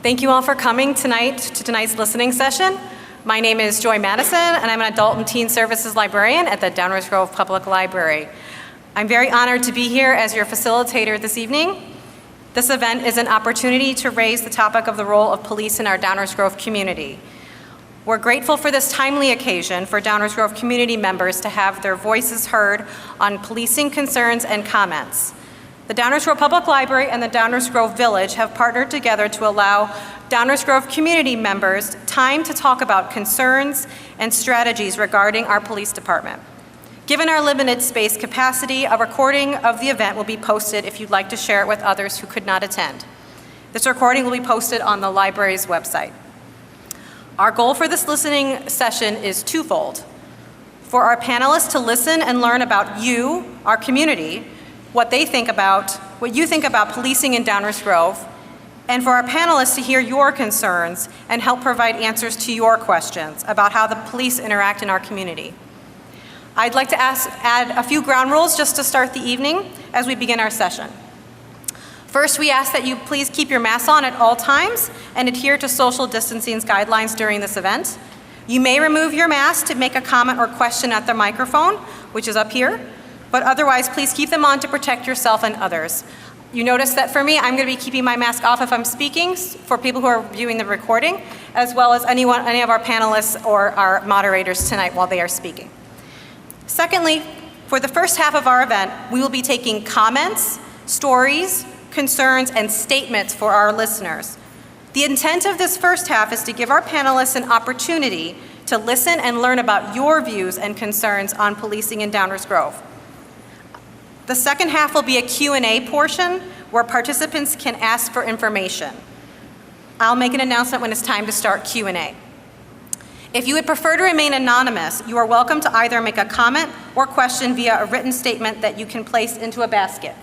Thank you all for coming tonight to tonight's listening session. My name is Joy Madison, and I'm an Adult and Teen Services Librarian at the Downers Grove Public Library. I'm very honored to be here as your facilitator this evening. This event is an opportunity to raise the topic of the role of police in our Downers Grove community. We're grateful for this timely occasion for Downers Grove community members to have their voices heard on policing concerns and comments. The Downers Grove Public Library and the Downers Grove Village have partnered together to allow Downers Grove community members time to talk about concerns and strategies regarding our police department. Given our limited space capacity, a recording of the event will be posted if you'd like to share it with others who could not attend. This recording will be posted on the library's website. Our goal for this listening session is twofold. For our panelists to listen and learn about you, our community, what you think about policing in Downers Grove, and for our panelists to hear your concerns and help provide answers to your questions about how the police interact in our community. I'd like to add a few ground rules just to start the evening as we begin our session. First, we ask that you please keep your mask on at all times and adhere to social distancing guidelines during this event. You may remove your mask to make a comment or question at the microphone, which is up here, but otherwise, please keep them on to protect yourself and others. You notice that for me, I'm going to be keeping my mask off if I'm speaking for people who are viewing the recording, as well as any of our panelists or our moderators tonight while they are speaking. Secondly, for the first half of our event, we will be taking comments, stories, concerns, and statements for our listeners. The intent of this first half is to give our panelists an opportunity to listen and learn about your views and concerns on policing in Downers Grove. The second half will be a Q&A portion where participants can ask for information. I'll make an announcement when it's time to start Q&A. If you would prefer to remain anonymous, you are welcome to either make a comment or question via a written statement that you can place into a basket.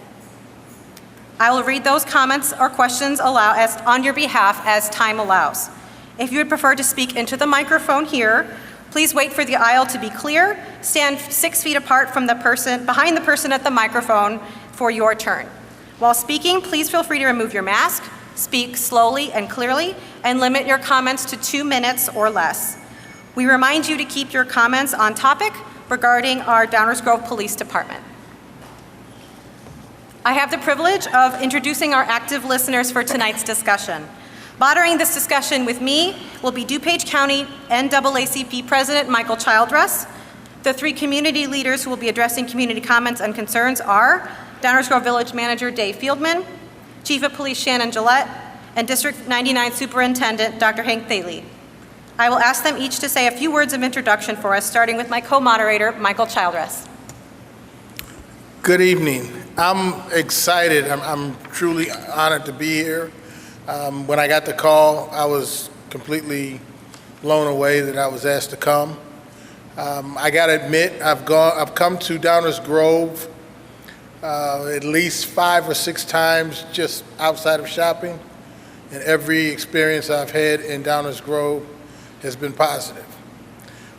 I will read those comments or questions on your behalf as time allows. If you would prefer to speak into the microphone here, please wait for the aisle to be clear. Stand 6 feet apart from behind the person at the microphone for your turn. While speaking, please feel free to remove your mask, speak slowly and clearly, and limit your comments to 2 minutes or less. We remind you to keep your comments on topic regarding our Downers Grove Police Department. I have the privilege of introducing our active listeners for tonight's discussion. Moderating this discussion with me will be DuPage County NAACP President Michael Childress. The 3 community leaders who will be addressing community comments and concerns are Downers Grove Village Manager Dave Fieldman, Chief of Police Shannon Gillette, and District 99 Superintendent Dr. Hank Thiele. I will ask them each to say a few words of introduction for us, starting with my co-moderator, Michael Childress. Good evening. I'm excited. I'm truly honored to be here. When I got the call, I was completely blown away that I was asked to come. I got to admit, I've come to Downers Grove at least 5 or 6 times just outside of shopping, and every experience I've had in Downers Grove has been positive.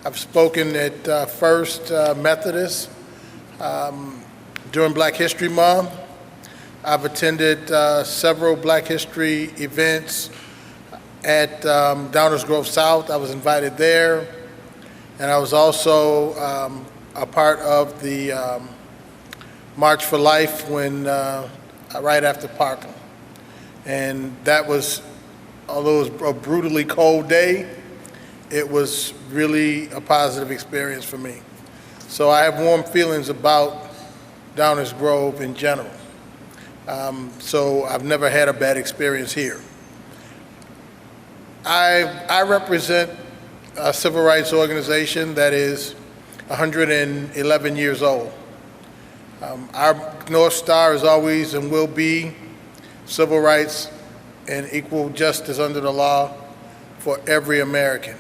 I've spoken at First Methodist during Black History Month. I've attended several Black History events at Downers Grove South. I was invited there. And I was also a part of the March for Life right after Parkland. And that was, although it was a brutally cold day, it was really a positive experience for me. So I have warm feelings about Downers Grove in general. So I've never had a bad experience here. I represent a civil rights organization that is 111 years old. Our North Star is always and will be civil rights and equal justice under the law for every American.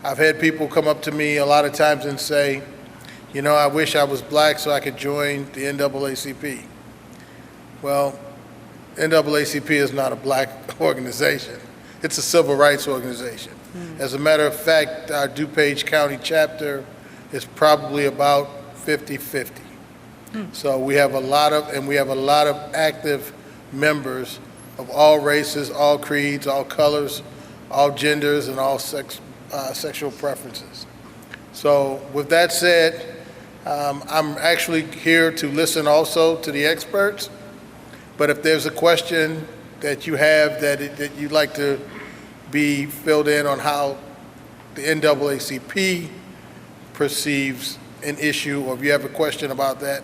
I've had people come up to me a lot of times and say, you know, I wish I was black so I could join the NAACP. Well, NAACP is not a black organization. It's a civil rights organization. As a matter of fact, our DuPage County chapter is probably about 50-50. So we have a lot of active members of all races, all creeds, all colors, all genders, and all sexual preferences. So with that said, I'm actually here to listen also to the experts, but if there's a question that you have that you'd like to be filled in on how the NAACP perceives an issue, or if you have a question about that,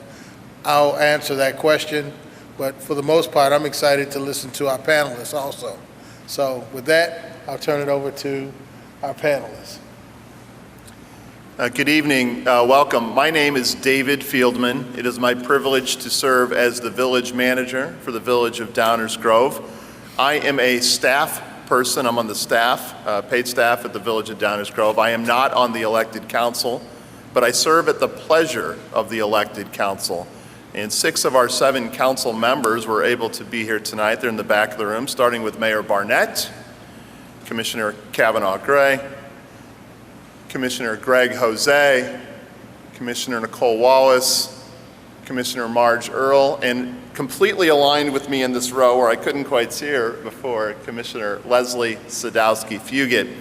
I'll answer that question. But for the most part, I'm excited to listen to our panelists also. So with that, I'll turn it over to our panelists. Good evening, welcome. My name is David Fieldman. It is my privilege to serve as the village manager for the village of Downers Grove. I am a staff person. I'm on the staff, paid staff at the village of Downers Grove. I am not on the elected council, but I serve at the pleasure of the elected council. And 6 of our 7 council members were able to be here tonight. They're in the back of the room, starting with Mayor Barnett, Commissioner Kavanaugh Gray, Commissioner Greg Jose, Commissioner Nicole Wallace, Commissioner Marge Earl, and completely aligned with me in this row where I couldn't quite see her before, Commissioner Leslie Sadowski-Fugit.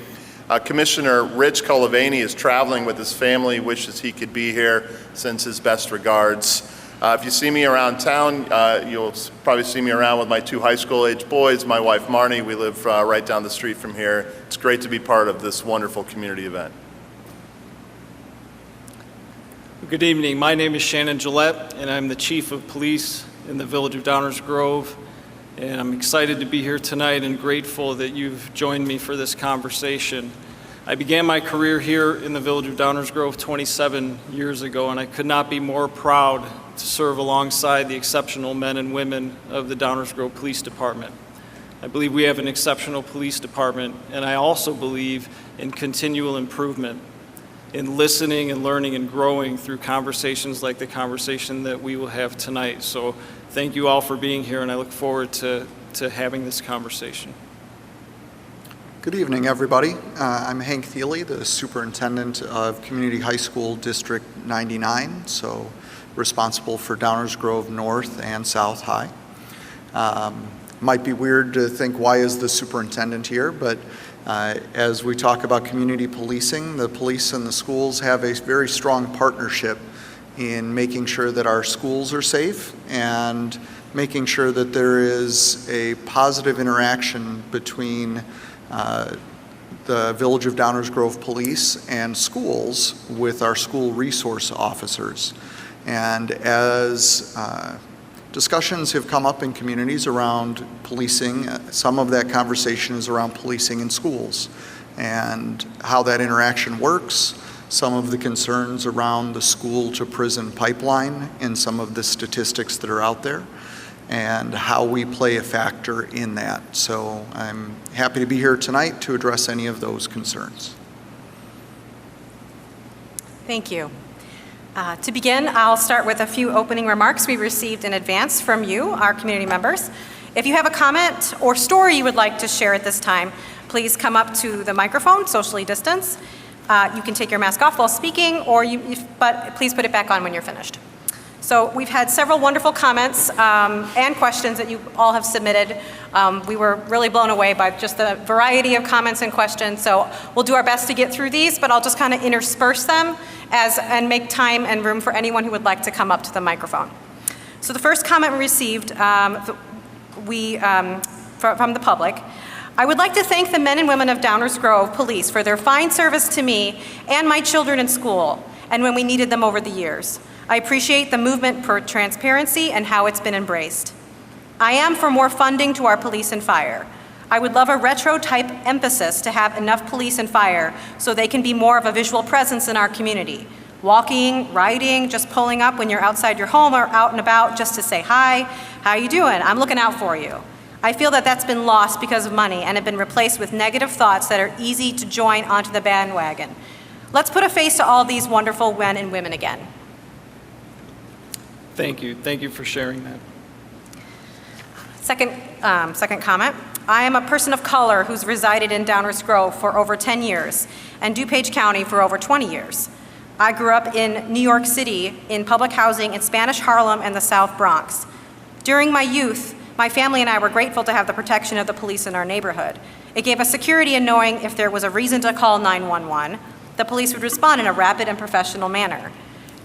Commissioner Rich Colavani is traveling with his family, wishes he could be here, sends his best regards. If you see me around town, you'll probably see me around with my 2 high school age boys, my wife Marnie. We live right down the street from here. It's great to be part of this wonderful community event. Good evening. My name is Shannon Gillette, and I'm the Chief of Police in the Village of Downers Grove. And I'm excited to be here tonight and grateful that you've joined me for this conversation. I began my career here in the Village of Downers Grove 27 years ago, and I could not be more proud to serve alongside the exceptional men and women of the Downers Grove Police Department. I believe we have an exceptional police department, and I also believe in continual improvement, in listening and learning and growing through conversations like the conversation that we will have tonight. So thank you all for being here, and I look forward to having this conversation. Good evening, everybody. I'm Hank Thiele, the Superintendent of Community High School District 99, so responsible for Downers Grove North and South High. Might be weird to think, why is the superintendent here? But as we talk about community policing, the police and the schools have a very strong partnership in making sure that our schools are safe and making sure that there is a positive interaction between the Village of Downers Grove Police and schools with our school resource officers. And as discussions have come up in communities around policing, some of that conversation is around policing in schools and how that interaction works, some of the concerns around the school to prison pipeline and some of the statistics that are out there, and how we play a factor in that. So I'm happy to be here tonight to address any of those concerns. Thank you. To begin, I'll start with a few opening remarks we received in advance from you, our community members. If you have a comment or story you would like to share at this time, please come up to the microphone, socially distance. You can take your mask off while speaking, but please put it back on when you're finished. So we've had several wonderful comments and questions that you all have submitted. We were really blown away by just the variety of comments and questions. So we'll do our best to get through these, but I'll just kind of intersperse them and make time and room for anyone who would like to come up to the microphone. So the first comment we received from the public: I would like to thank the men and women of Downers Grove Police for their fine service to me and my children in school and when we needed them over the years. I appreciate the movement for transparency and how it's been embraced. I am for more funding to our police and fire. I would love a retro-type emphasis to have enough police and fire so they can be more of a visual presence in our community. Walking, riding, just pulling up when you're outside your home or out and about just to say hi, how you doing? I'm looking out for you. I feel that that's been lost because of money and have been replaced with negative thoughts that are easy to join onto the bandwagon. Let's put a face to all these wonderful men and women again. Thank you. Thank you for sharing that. Second comment. I am a person of color who's resided in Downers Grove for over 10 years and DuPage County for over 20 years. I grew up in New York City in public housing in Spanish Harlem and the South Bronx. During my youth, My family and I were grateful to have the protection of the police in our neighborhood. It gave us security in knowing if there was a reason to call 911, the police would respond in a rapid and professional manner.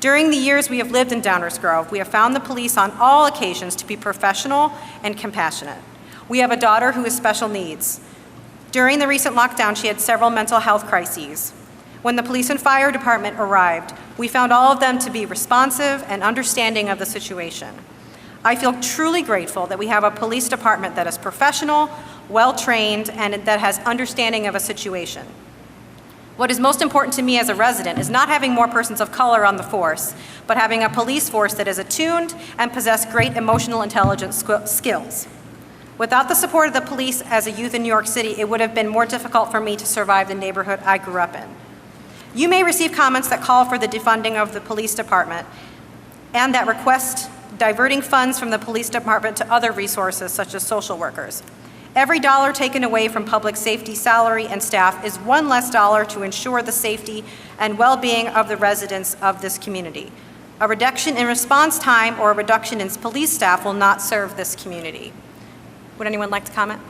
During the years we have lived in Downers Grove, we have found the police on all occasions to be professional and compassionate. We have a daughter who has special needs. During the recent lockdown, she had several mental health crises. When the police and fire department arrived, we found all of them to be responsive and understanding of the situation. I feel truly grateful that we have a police department that is professional, well-trained, and that has understanding of a situation. What is most important to me as a resident is not having more persons of color on the force, but having a police force that is attuned and possess great emotional intelligence skills. Without the support of the police as a youth in New York City, it would have been more difficult for me to survive the neighborhood I grew up in. You may receive comments that call for the defunding of the police department and that request diverting funds from the police department to other resources such as social workers. Every dollar taken away from public safety salary and staff is one less dollar to ensure the safety and well-being of the residents of this community. A reduction in response time or a reduction in police staff will not serve this community. Would anyone like to comment?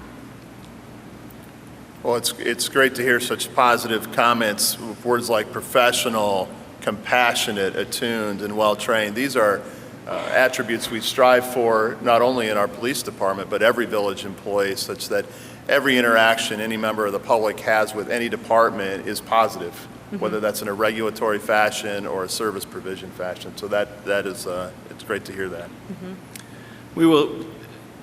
Well, it's great to hear such positive comments with words like professional, compassionate, attuned, and well-trained. These are attributes we strive for not only in our police department, but every village employee, such that every interaction any member of the public has with any department is positive, whether that's in a regulatory fashion or a service provision fashion. So that is, it's great to hear that. We will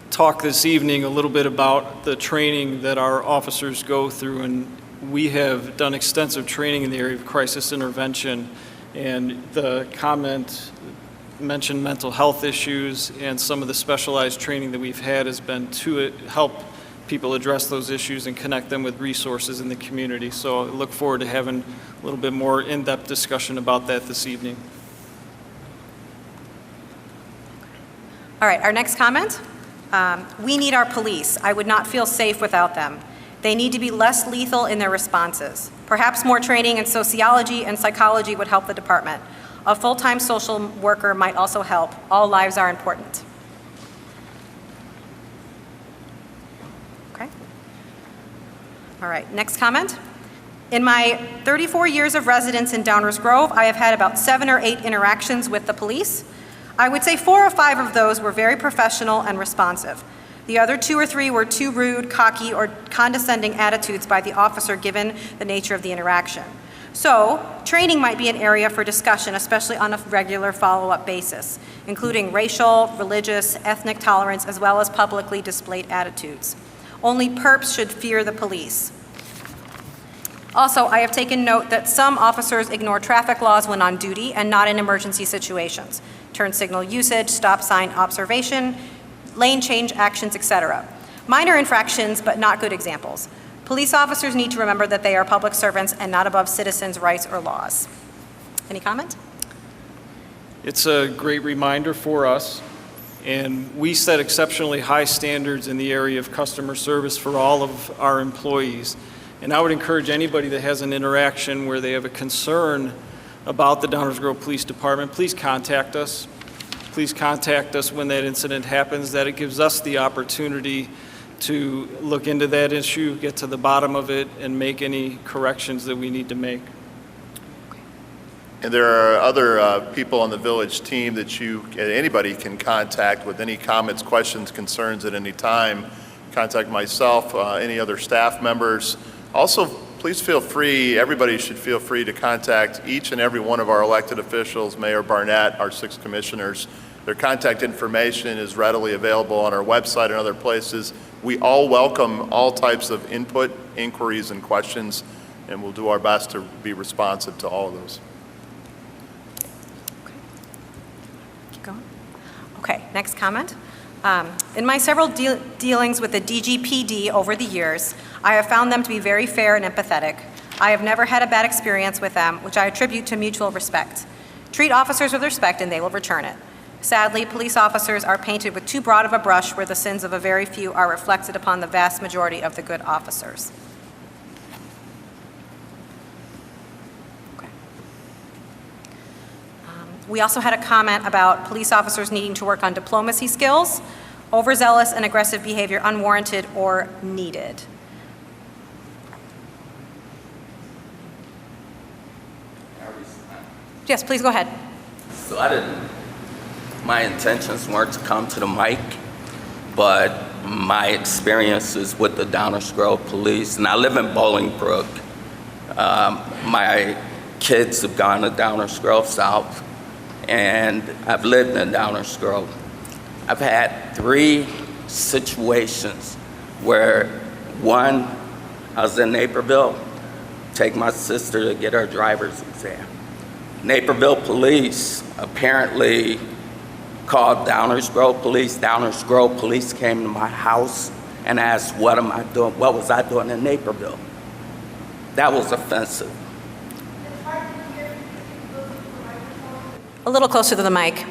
talk this evening a little bit about the training that our officers go through, and we have done extensive training in the area of crisis intervention, and the comment mentioned mental health issues, and some of the specialized training that we've had has been to help people address those issues and connect them with resources in the community. So I look forward to having a little bit more in-depth discussion about that this evening. All right, our next comment. We need our police. I would not feel safe without them. They need to be less lethal in their responses. Perhaps more training in sociology and psychology would help the department. A full-time social worker might also help. All lives are important. Okay. All right, next comment. In my 34 years of residence in Downers Grove, I have had about 7 or 8 interactions with the police. I would say 4 or 5 of those were very professional and responsive. The other 2 or 3 were too rude, cocky, or condescending attitudes by the officer given the nature of the interaction. So, training might be an area for discussion, especially on a regular follow-up basis, including racial, religious, ethnic tolerance, as well as publicly displayed attitudes. Only perps should fear the police. Also, I have taken note that some officers ignore traffic laws when on duty and not in emergency situations. Turn signal usage, stop sign observation, lane change actions, etc. Minor infractions, but not good examples. Police officers need to remember that they are public servants and not above citizens' rights or laws. Any comment? It's a great reminder for us, and we set exceptionally high standards in the area of customer service for all of our employees. And I would encourage anybody that has an interaction where they have a concern about the Downers Grove Police Department, please contact us. Please contact us when that incident happens, that it gives us the opportunity to look into that issue, get to the bottom of it, and make any corrections that we need to make. And there are other people on the village team that anybody can contact with any comments, questions, concerns at any time. Contact myself, any other staff members. Also, please feel free, everybody should feel free to contact each and every one of our elected officials, Mayor Barnett, our 6 commissioners. Their contact information is readily available on our website and other places. We all welcome all types of input, inquiries, and questions, and we'll do our best to be responsive to all of those. Keep going. Okay, next comment. In my several dealings with the DGPD over the years, I have found them to be very fair and empathetic. I have never had a bad experience with them, which I attribute to mutual respect. Treat officers with respect and they will return it. Sadly, police officers are painted with too broad of a brush where the sins of a very few are reflected upon the vast majority of the good officers. Okay. We also had a comment about police officers needing to work on diplomacy skills. overzealous and aggressive behavior unwarranted or needed? Yes, please go ahead. So my intentions weren't to come to the mic, but my experiences with the Downers Grove Police, and I live in Bolingbrook. My kids have gone to Downers Grove South, and I've lived in Downers Grove. I've had 3 situations where, one, I was in Naperville, take my sister to get her driver's exam. Naperville police apparently called Downers Grove Police. Downers Grove Police came to my house and asked, what am I doing? What was I doing in Naperville? That was offensive. A little closer to the mic.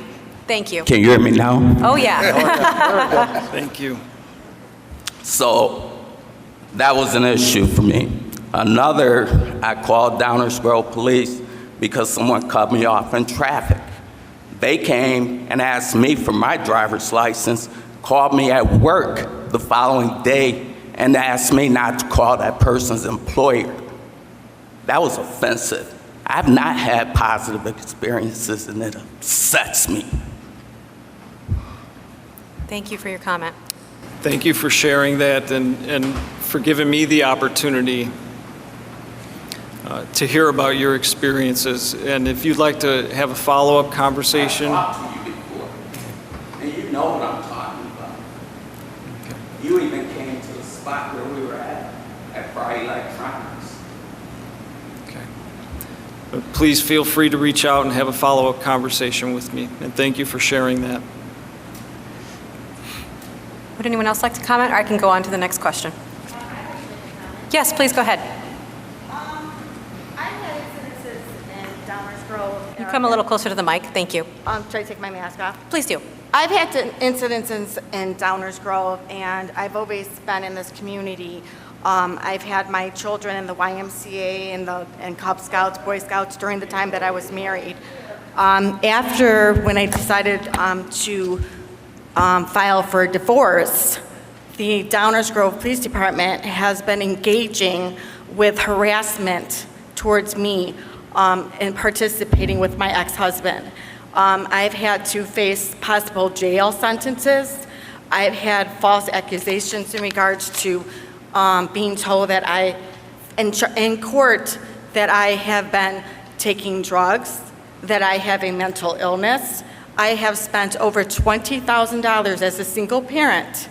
Thank you. Can you hear me now? Oh, yeah. Thank you. So that was an issue for me. Another, I called Downers Grove Police because someone cut me off in traffic. They came and asked me for my driver's license, called me at work the following day, and asked me not to call that person's employer. That was offensive. I've not had positive experiences, and it upsets me. Thank you for your comment. Thank you for sharing that and for giving me the opportunity to hear about your experiences. And if you'd like to have a follow-up conversation. I've talked to you before, and you know what I'm talking about. Okay. You even came to the spot where we were at Friday Electronics. Okay. But please feel free to reach out and have a follow-up conversation with me. And thank you for sharing that. Would anyone else like to comment, or I can go on to the next question? Yes, please go ahead. I've had incidences in Downers Grove. You come a little closer to the mic. Thank you. Should I take my mask off? Please do. I've had incidences in Downers Grove, and I've always been in this community. I've had my children in the YMCA and Cub Scouts, Boy Scouts during the time that I was married. After when I decided to file for divorce, the Downers Grove Police Department has been engaging with harassment towards me and participating with my ex-husband. I've had to face possible jail sentences. I've had false accusations in regards to being told that in court that I have been taking drugs, that I have a mental illness. I have spent over $20,000 as a single parent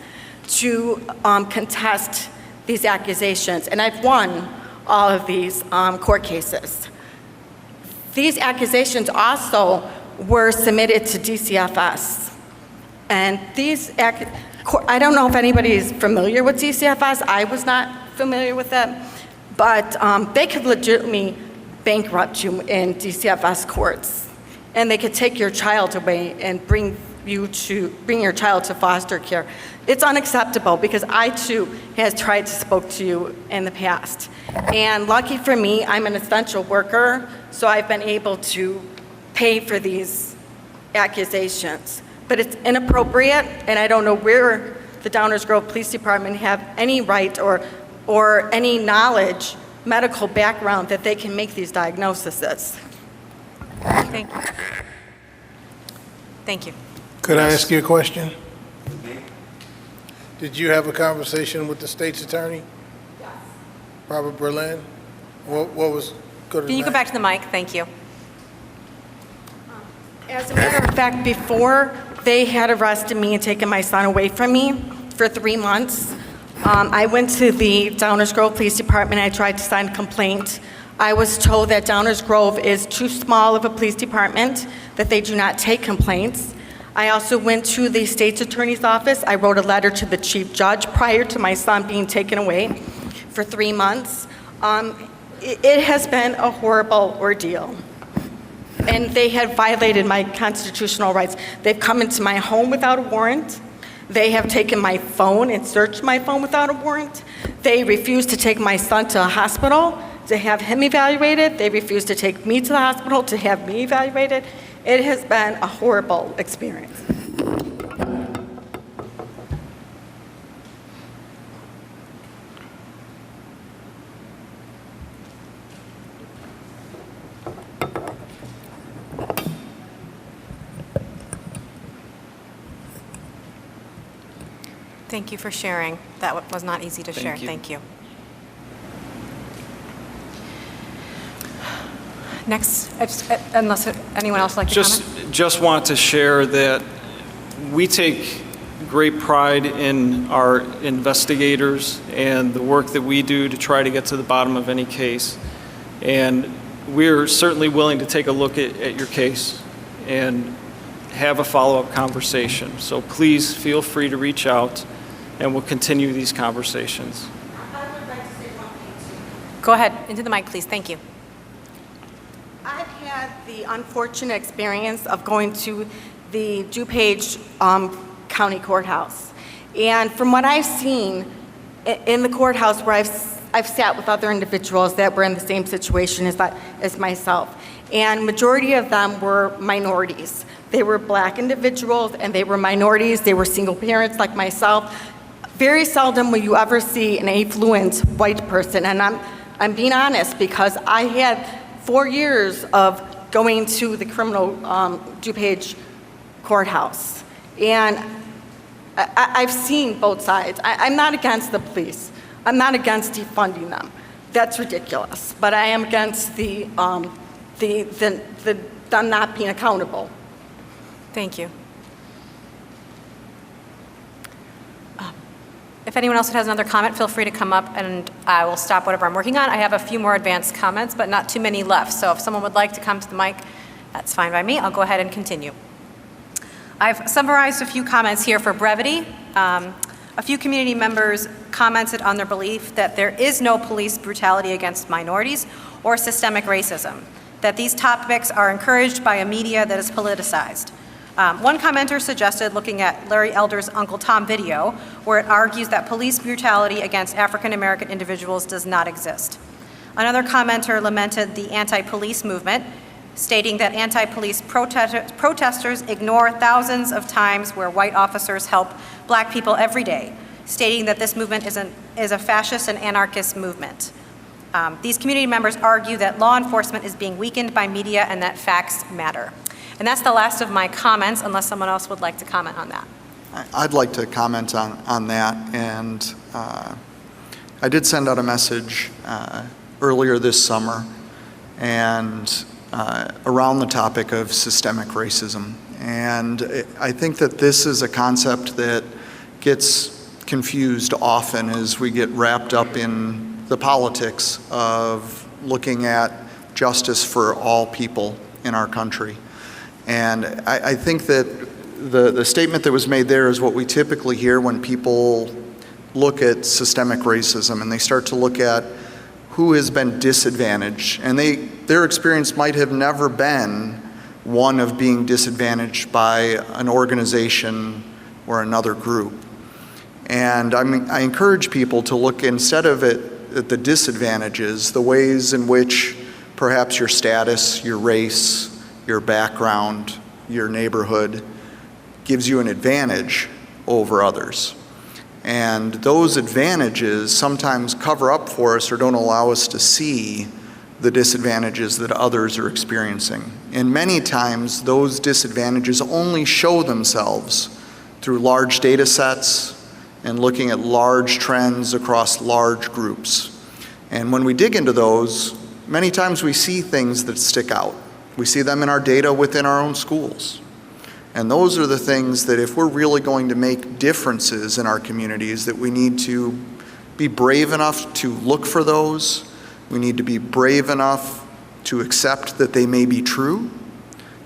to contest these accusations, and I've won all of these court cases. These accusations also were submitted to DCFS, and I don't know if anybody is familiar with DCFS. I was not familiar with it, but they could legitimately bankrupt you in DCFS courts. And they could take your child away and bring your child to foster care. It's unacceptable because I too have tried to speak to you in the past. And lucky for me, I'm an essential worker, so I've been able to pay for these accusations. But it's inappropriate, and I don't know where the Downers Grove Police Department have any right or any knowledge, medical background that they can make these diagnoses. Thank you. Thank you. Could I ask you a question? Did you have a conversation with the state's attorney? Yes. Robert Berlin? What was good? Can you go back to the mic? Thank you. As a matter of fact, before they had arrested me and taken my son away from me for 3 months, I went to the Downers Grove Police Department. I tried to sign a complaint. I was told that Downers Grove is too small of a police department, that they do not take complaints. I also went to the state's attorney's office. I wrote a letter to the chief judge prior to my son being taken away for 3 months. It has been a horrible ordeal. And they have violated my constitutional rights. They've come into my home without a warrant. They have taken my phone and searched my phone without a warrant. They refused to take my son to a hospital to have him evaluated. They refused to take me to the hospital to have me evaluated. It has been a horrible experience. Thank you for sharing. That was not easy to share. you. Thank you. Next, unless anyone else would like to comment? Just want to share that we take great pride in our investigators and the work that we do to try to get to the bottom of any case. And we're certainly willing to take a look at your case and have a follow-up conversation. So please feel free to reach out and we'll continue these conversations. I would like to say one thing too. Go ahead, into the mic, please. Thank you. I've had the unfortunate experience of going to the DuPage County Courthouse. And from what I've seen in the courthouse where I've sat with other individuals that were in the same situation as myself, and majority of them were minorities. They were black individuals and they were minorities. They were single parents like myself. Very seldom will you ever see an affluent white person. And I'm being honest because I had 4 years of going to the criminal DuPage courthouse. And I've seen both sides. I'm not against the police. I'm not against defunding them. That's ridiculous. But I am against them not being accountable. Thank you. If anyone else has another comment, feel free to come up and I will stop whatever I'm working on. I have a few more advanced comments, but not too many left. So if someone would like to come to the mic, that's fine by me. I'll go ahead and continue. I've summarized a few comments here for brevity. A few community members commented on their belief that there is no police brutality against minorities or systemic racism, that these topics are encouraged by a media that is politicized. One commenter suggested looking at Larry Elder's Uncle Tom video, where it argues that police brutality against African American individuals does not exist. Another commenter lamented the anti-police movement, stating that anti-police protesters ignore thousands of times where white officers help black people every day, stating that this movement is a fascist and anarchist movement. These community members argue that law enforcement is being weakened by media and that facts matter. And that's the last of my comments, unless someone else would like to comment on that. I'd like to comment on that. And I did send out a message earlier this summer and around the topic of systemic racism. And I think that this is a concept that gets confused often as we get wrapped up in the politics of looking at justice for all people in our country. And I think that the statement that was made there is what we typically hear when people look at systemic racism and they start to look at who has been disadvantaged. And their experience might have never been one of being disadvantaged by an organization or another group. And I encourage people to look instead of at the disadvantages, the ways in which perhaps your status, your race, your background, your neighborhood gives you an advantage over others. And those advantages sometimes cover up for us or don't allow us to see the disadvantages that others are experiencing. And many times those disadvantages only show themselves through large data sets and looking at large trends across large groups. And when we dig into those, many times we see things that stick out. We see them in our data within our own schools. And those are the things that if we're really going to make differences in our communities, that we need to be brave enough to look for those. We need to be brave enough to accept that they may be true,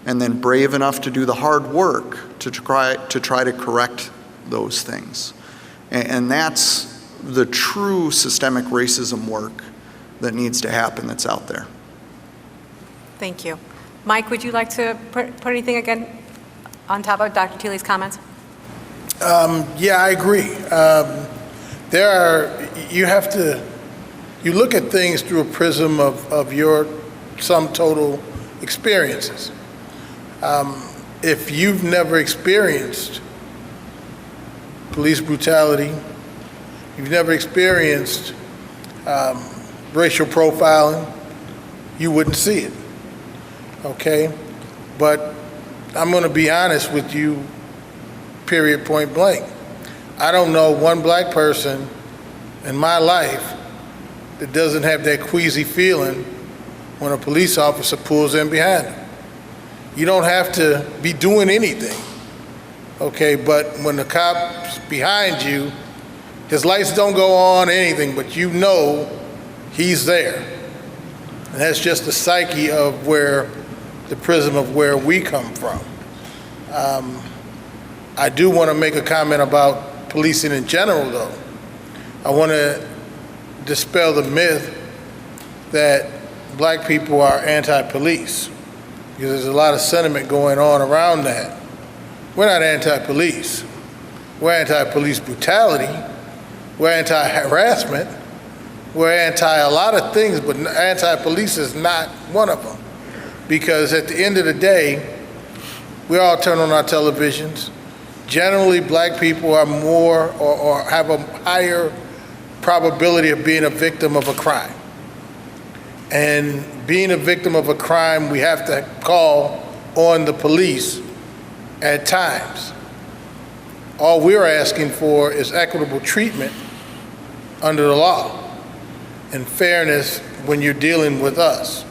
and then brave enough to do the hard work to try to correct those things. And that's the true systemic racism work that needs to happen that's out there. Thank you. Mike, would you like to put anything again on top of Dr. Thiele's comments? Yeah, I agree. You look at things through a prism of your sum total experiences. If you've never experienced police brutality, you've never experienced racial profiling, you wouldn't see it. Okay? But I'm going to be honest with you, period, point blank. I don't know one black person in my life that doesn't have that queasy feeling when a police officer pulls in behind them. You don't have to be doing anything, okay? But when the cop's behind you, his lights don't go on, anything, but you know he's there. And that's just the psyche of the prism of where we come from. I do want to make a comment about policing in general, though. I want to dispel the myth that black people are anti-police, because there's a lot of sentiment going on around that. We're not anti-police. We're anti-police brutality. We're anti-harassment. We're anti a lot of things, but anti-police is not one of them. Because at the end of the day, we all turn on our televisions. Generally, black people are more or have a higher probability of being a victim of a crime. And being a victim of a crime, we have to call on the police at times. All we're asking for is equitable treatment under the law and fairness when you're dealing with us.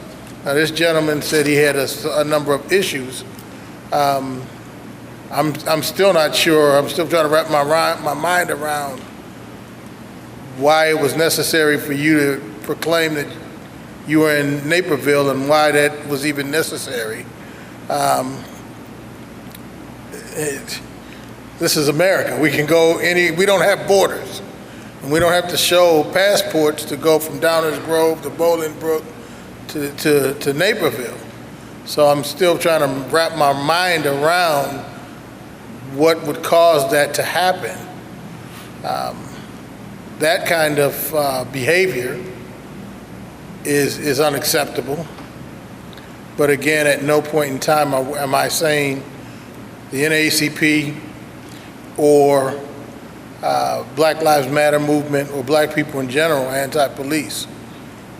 Now, this gentleman said he had a number of issues. I'm still not sure. I'm still trying to wrap my mind around why it was necessary for you to proclaim that you were in Naperville and why that was even necessary. This is America. We can go we don't have borders. And we don't have to show passports to go from Downers Grove to Bolingbrook to Naperville. So I'm still trying to wrap my mind around what would cause that to happen. That kind of behavior is unacceptable. But again, at no point in time am I saying the NAACP or Black Lives Matter movement or black people in general are anti-police,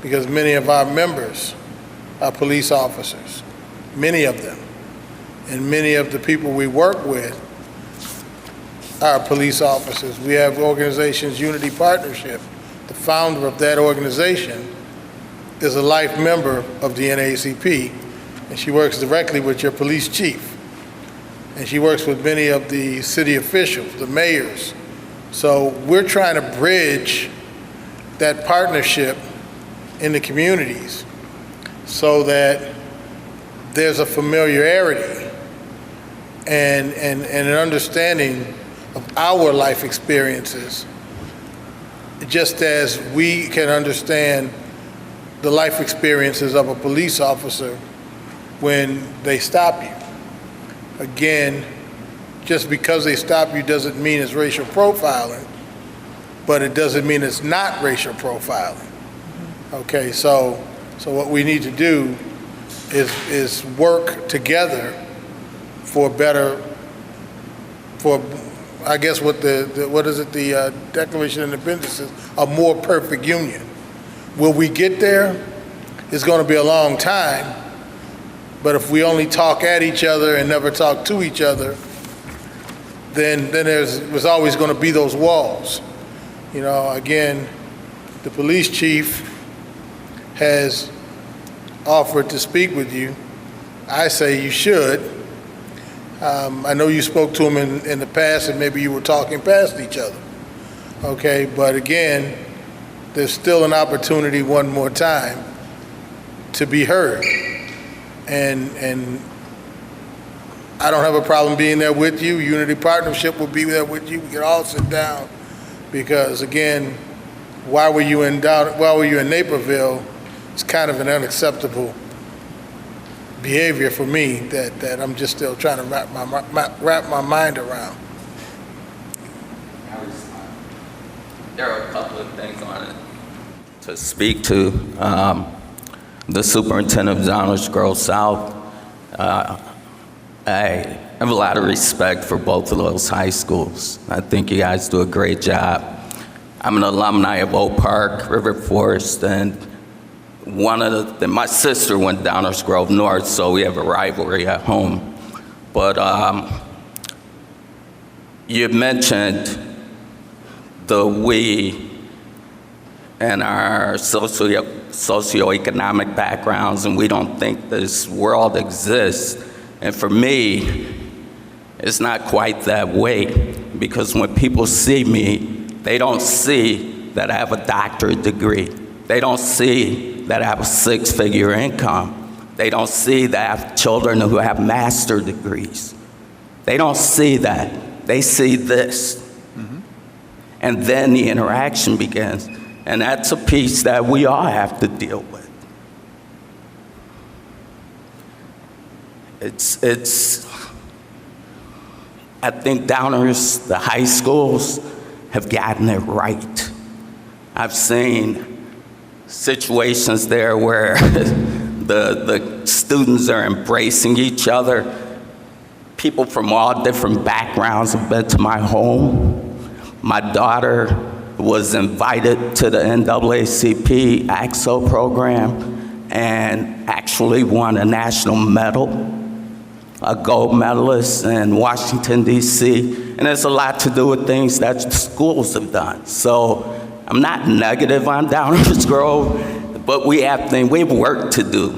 because many of our members are police officers, many of them. And many of the people we work with are police officers. We have organizations, Unity Partnership. The founder of that organization is a life member of the NAACP, and she works directly with your police chief. And she works with many of the city officials, the mayors. So we're trying to bridge that partnership in the communities so that there's a familiarity and an understanding of our life experiences, just as we can understand the life experiences of a police officer when they stop you. Again, just because they stop you doesn't mean it's racial profiling, but it doesn't mean it's not racial profiling. Okay, so what we need to do is work together for I guess what the Declaration of Independence is, a more perfect union. Will we get there? It's going to be a long time, but if we only talk at each other and never talk to each other, then there's always going to be those walls. You know, again, the police chief has offered to speak with you. I say you should. I know you spoke to him in the past and maybe you were talking past each other. Okay, but again, there's still an opportunity one more time to be heard. And I don't have a problem being there with you. Unity Partnership will be there with you. We can all sit down, because again, why were you in Naperville? It's kind of an unacceptable behavior for me that I'm just still trying to wrap my mind around. There are a couple of things on it to speak to. The superintendent of Downers Grove South, I have a lot of respect for both of those high schools. I think you guys do a great job. I'm an alumni of Oak Park, River Forest, and my sister went Downers Grove North, so we have a rivalry at home. But you mentioned the we and our socioeconomic backgrounds, and we don't think this world exists. And for me, it's not quite that way, because when people see me, they don't see that I have a doctorate degree. They don't see that I have a 6-figure income. They don't see that I have children who have master degrees. They don't see that. They see this. And then the interaction begins. And that's a piece that we all have to deal with. I think Downers, the high schools, have gotten it right. I've seen situations there where the students are embracing each other. People from all different backgrounds have been to my home. My daughter was invited to the NAACP AXO program and actually won a national medal, a gold medalist in Washington, D.C. And it's a lot to do with things that the schools have done. So I'm not negative on Downers Grove, but we have work to do.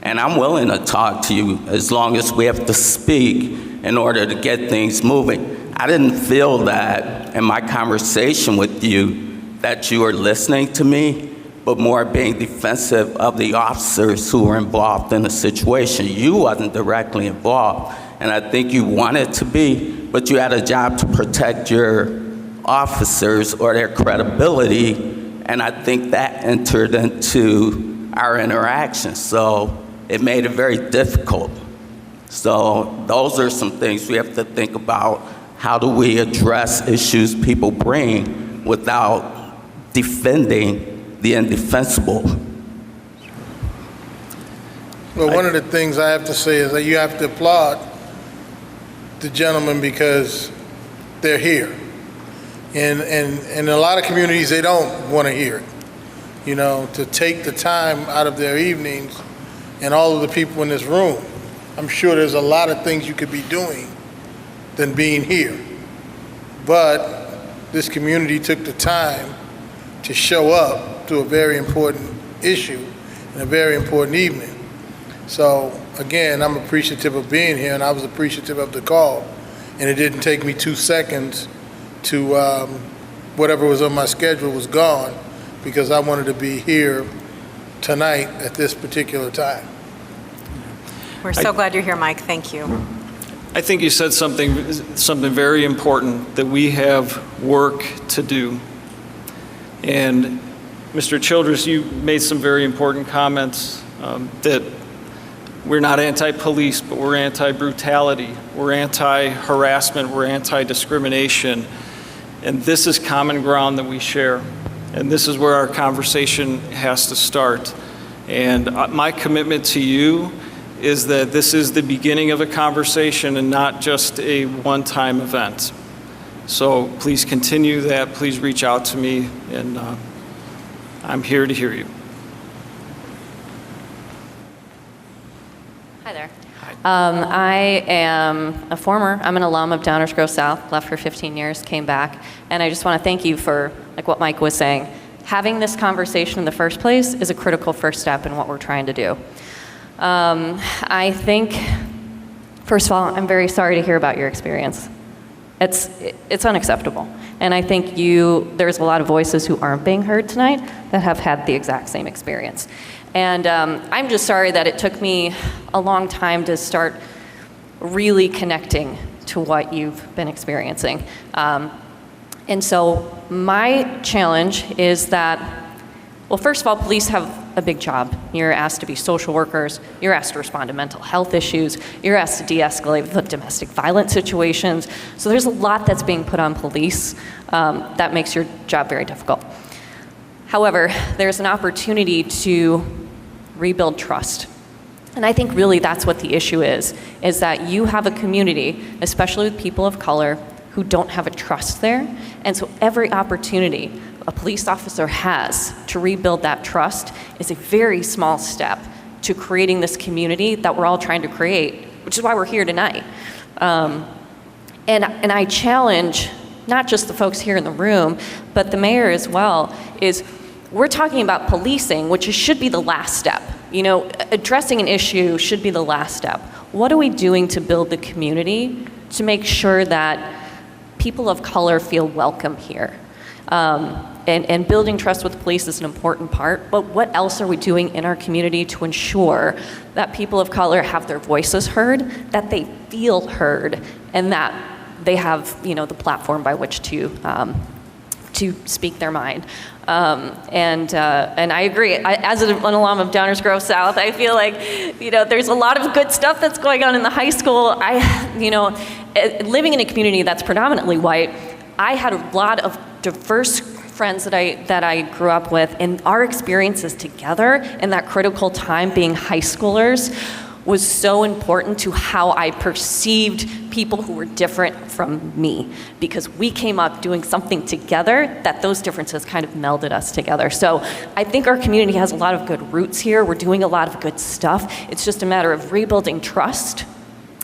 And I'm willing to talk to you as long as we have to speak in order to get things moving. I didn't feel that in my conversation with you that you were listening to me, but more being defensive of the officers who were involved in the situation. You wasn't directly involved, and I think you wanted to be, but you had a job to protect your officers or their credibility, and I think that entered into our interaction, so it made it very difficult. So those are some things we have to think about. How do we address issues people bring without defending the indefensible? Well, one of the things I have to say is that you have to applaud the gentlemen because they're here. And in a lot of communities, they don't want to hear it. You know, to take the time out of their evenings, and all of the people in this room, I'm sure there's a lot of things you could be doing than being here. But this community took the time to show up to a very important issue and a very important evening. So again, I'm appreciative of being here, and I was appreciative of the call. And it didn't take me 2 seconds to, whatever was on my schedule was gone, because I wanted to be here tonight at this particular time. We're so glad you're here, Mike. Thank you. I think you said something very important, that we have work to do. And Mr. Childress, you made some very important comments, that we're not anti-police, but we're anti-brutality, we're anti-harassment, we're anti-discrimination. And this is common ground that we share. And this is where our conversation has to start. And my commitment to you is that this is the beginning of a conversation and not just a one-time event. So please continue that. Please reach out to me, and I'm here to hear you. Hi there. I am I'm an alum of Downers Grove South, left for 15 years, came back, and I just want to thank you for, like what Mike was saying, having this conversation in the first place is a critical first step in what we're trying to do. I think, first of all, I'm very sorry to hear about your experience. It's unacceptable. And I think there's a lot of voices who aren't being heard tonight that have had the exact same experience. And I'm just sorry that it took me a long time to start really connecting to what you've been experiencing. And so my challenge is that, well, first of all, police have a big job. You're asked to be social workers. You're asked to respond to mental health issues. You're asked to de-escalate the domestic violence situations. So there's a lot that's being put on police that makes your job very difficult. However, there's an opportunity to rebuild trust. And I think really that's what the issue is that you have a community, especially with people of color, who don't have a trust there. And so every opportunity a police officer has to rebuild that trust is a very small step to creating this community that we're all trying to create, which is why we're here tonight. And I challenge not just the folks here in the room, but the mayor as well, is we're talking about policing, which should be the last step. You know, addressing an issue should be the last step. What are we doing to build the community to make sure that people of color feel welcome here? And building trust with the police is an important part, but what else are we doing in our community to ensure that people of color have their voices heard, that they feel heard, and that they have, you know, the platform by which to speak their mind? And I agree. As an alum of Downers Grove South, I feel like, you know, there's a lot of good stuff that's going on in the high school. Living in a community that's predominantly white, I had a lot of diverse friends that I grew up with, and our experiences together in that critical time being high schoolers was so important to how I perceived people who were different from me, because we came up doing something together that those differences kind of melded us together. So I think our community has a lot of good roots here. We're doing a lot of good stuff. It's just a matter of rebuilding trust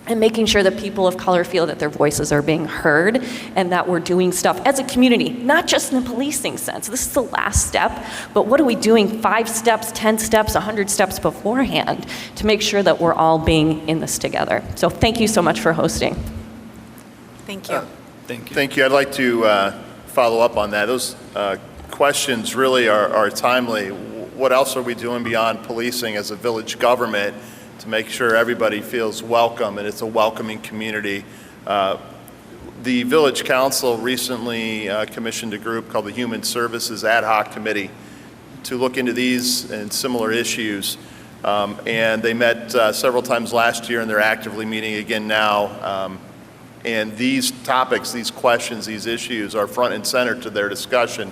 and making sure that people of color feel that their voices are being heard and that we're doing stuff as a community, not just in a policing sense. This is the last step, but what are we doing 5 steps, 10 steps, 100 steps beforehand to make sure that we're all being in this together? So thank you so much for hosting. Thank you. Thank you. Thank you. I'd like to follow up on that. Those questions really are timely. What else are we doing beyond policing as a village government to make sure everybody feels welcome and it's a welcoming community? The Village Council recently commissioned a group called the Human Services Ad Hoc Committee to look into these and similar issues. And they met several times last year, and they're actively meeting again now. And these topics, these questions, these issues are front and center to their discussion.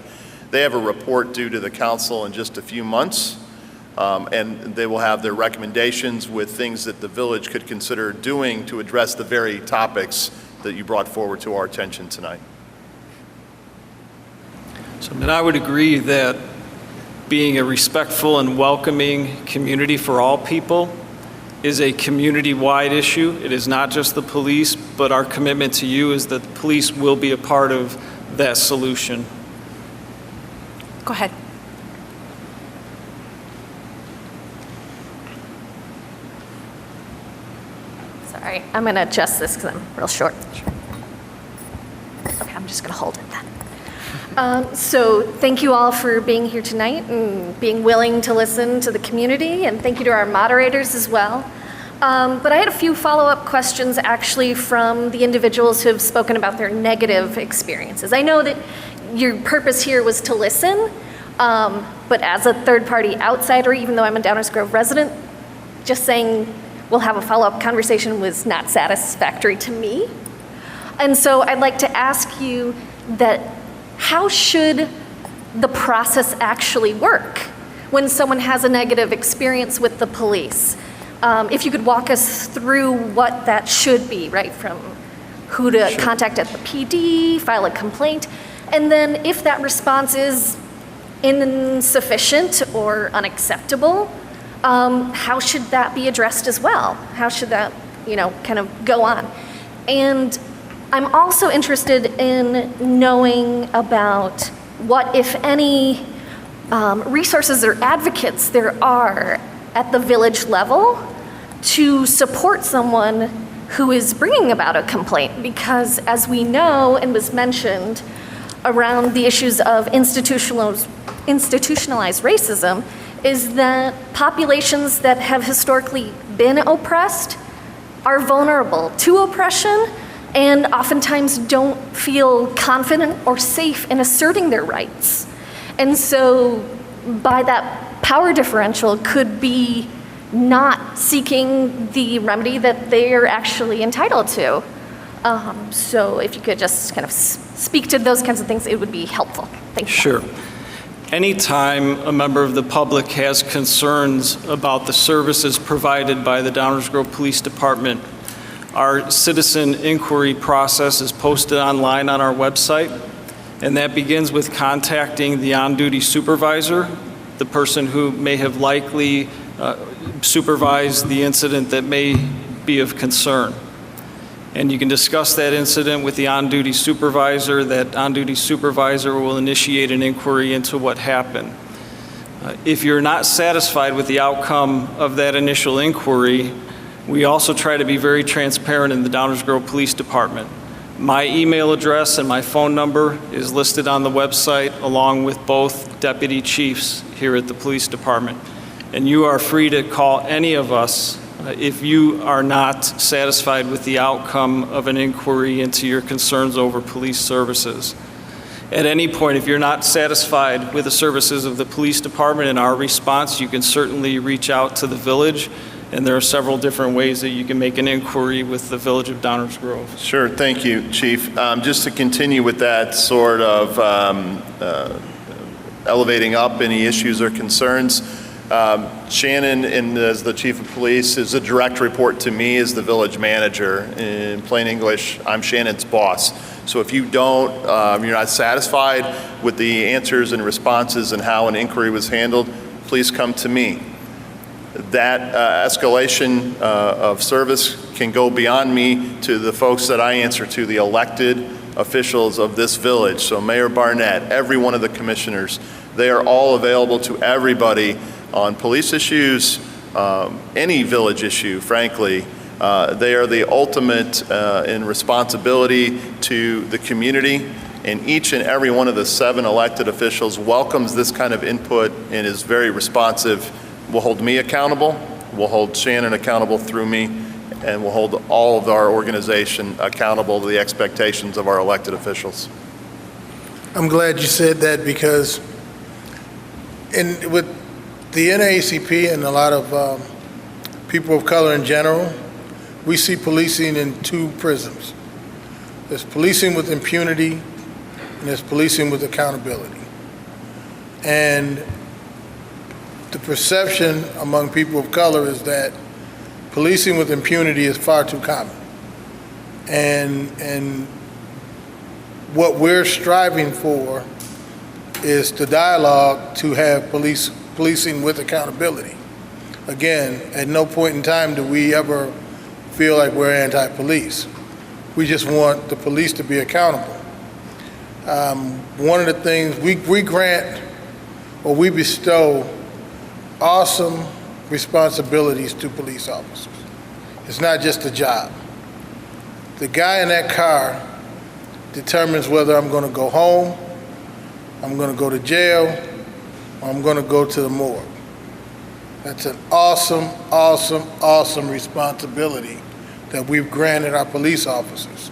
They have a report due to the council in just a few months. And they will have their recommendations with things that the village could consider doing to address the very topics that you brought forward to our attention tonight. So, I would agree that being a respectful and welcoming community for all people is a community-wide issue. It is not just the police, but our commitment to you is that the police will be a part of that solution. Go ahead. Sorry, I'm going to adjust this because I'm real short. Okay, I'm just going to hold it then. So thank you all for being here tonight and being willing to listen to the community, and thank you to our moderators as well. But I had a few follow-up questions actually from the individuals who have spoken about their negative experiences. I know that your purpose here was to listen, but as a third-party outsider, even though I'm a Downers Grove resident, just saying we'll have a follow-up conversation was not satisfactory to me. And so I'd like to ask you that how should the process actually work when someone has a negative experience with the police? If you could walk us through what that should be, right, from who to contact at the PD, file a complaint, and then if that response is insufficient or unacceptable, how should that be addressed as well? How should that, kind of go on? And I'm also interested in knowing about what, if any, resources or advocates there are at the village level to support someone who is bringing about a complaint. Because as we know and was mentioned around the issues of institutionalized racism, is that populations that have historically been oppressed are vulnerable to oppression and oftentimes don't feel confident or safe in asserting their rights. And so by that power differential could be not seeking the remedy that they are actually entitled to. So if you could just kind of speak to those kinds of things, it would be helpful. Thank you. Sure. Anytime a member of the public has concerns about the services provided by the Downers Grove Police Department, our citizen inquiry process is posted online on our website, and that begins with contacting the on-duty supervisor, the person who may have likely supervised the incident that may be of concern. and you can discuss that incident with the on-duty supervisor. That on-duty supervisor will initiate an inquiry into what happened. If you're not satisfied with the outcome of that initial inquiry, we also try to be very transparent in the Downers Grove Police Department. My email address and my phone number is listed on the website, along with both deputy chiefs here at the police department. And you are free to call any of us if you are not satisfied with the outcome of an inquiry into your concerns over police services. At any point, if you're not satisfied with the services of the police department and our response, you can certainly reach out to the village. And there are several different ways that you can make an inquiry with the Village of Downers Grove. Sure, thank you, Chief. Just to continue with that sort of elevating up any issues or concerns, Shannon, as the Chief of Police, is a direct report to me as the village manager. In plain English, I'm Shannon's boss. So if you don't, you're not satisfied with the answers and responses and how an inquiry was handled, please come to me. That escalation of service can go beyond me to the folks that I answer to, the elected officials of this village. So Mayor Barnett, every one of the commissioners, they are all available to everybody on police issues, any village issue, frankly. They are the ultimate in responsibility to the community, and each and every one of the 7 elected officials welcomes this kind of input and is very responsive. Will hold me accountable, we'll hold Shannon accountable through me, and we'll hold all of our organization accountable to the expectations of our elected officials. I'm glad you said that, because with the NAACP and a lot of people of color in general, we see policing in 2 prisms. There's policing with impunity, and there's policing with accountability. And the perception among people of color is that policing with impunity is far too common. And what we're striving for is the dialogue to have policing with accountability. Again, at no point in time do we ever feel like we're anti-police. We just want the police to be accountable. One of the things we grant, or we bestow, awesome responsibilities to police officers. It's not just a job. The guy in that car determines whether I'm going to go home, I'm going to go to jail, or I'm going to go to the morgue. That's an awesome, awesome, awesome responsibility that we've granted our police officers.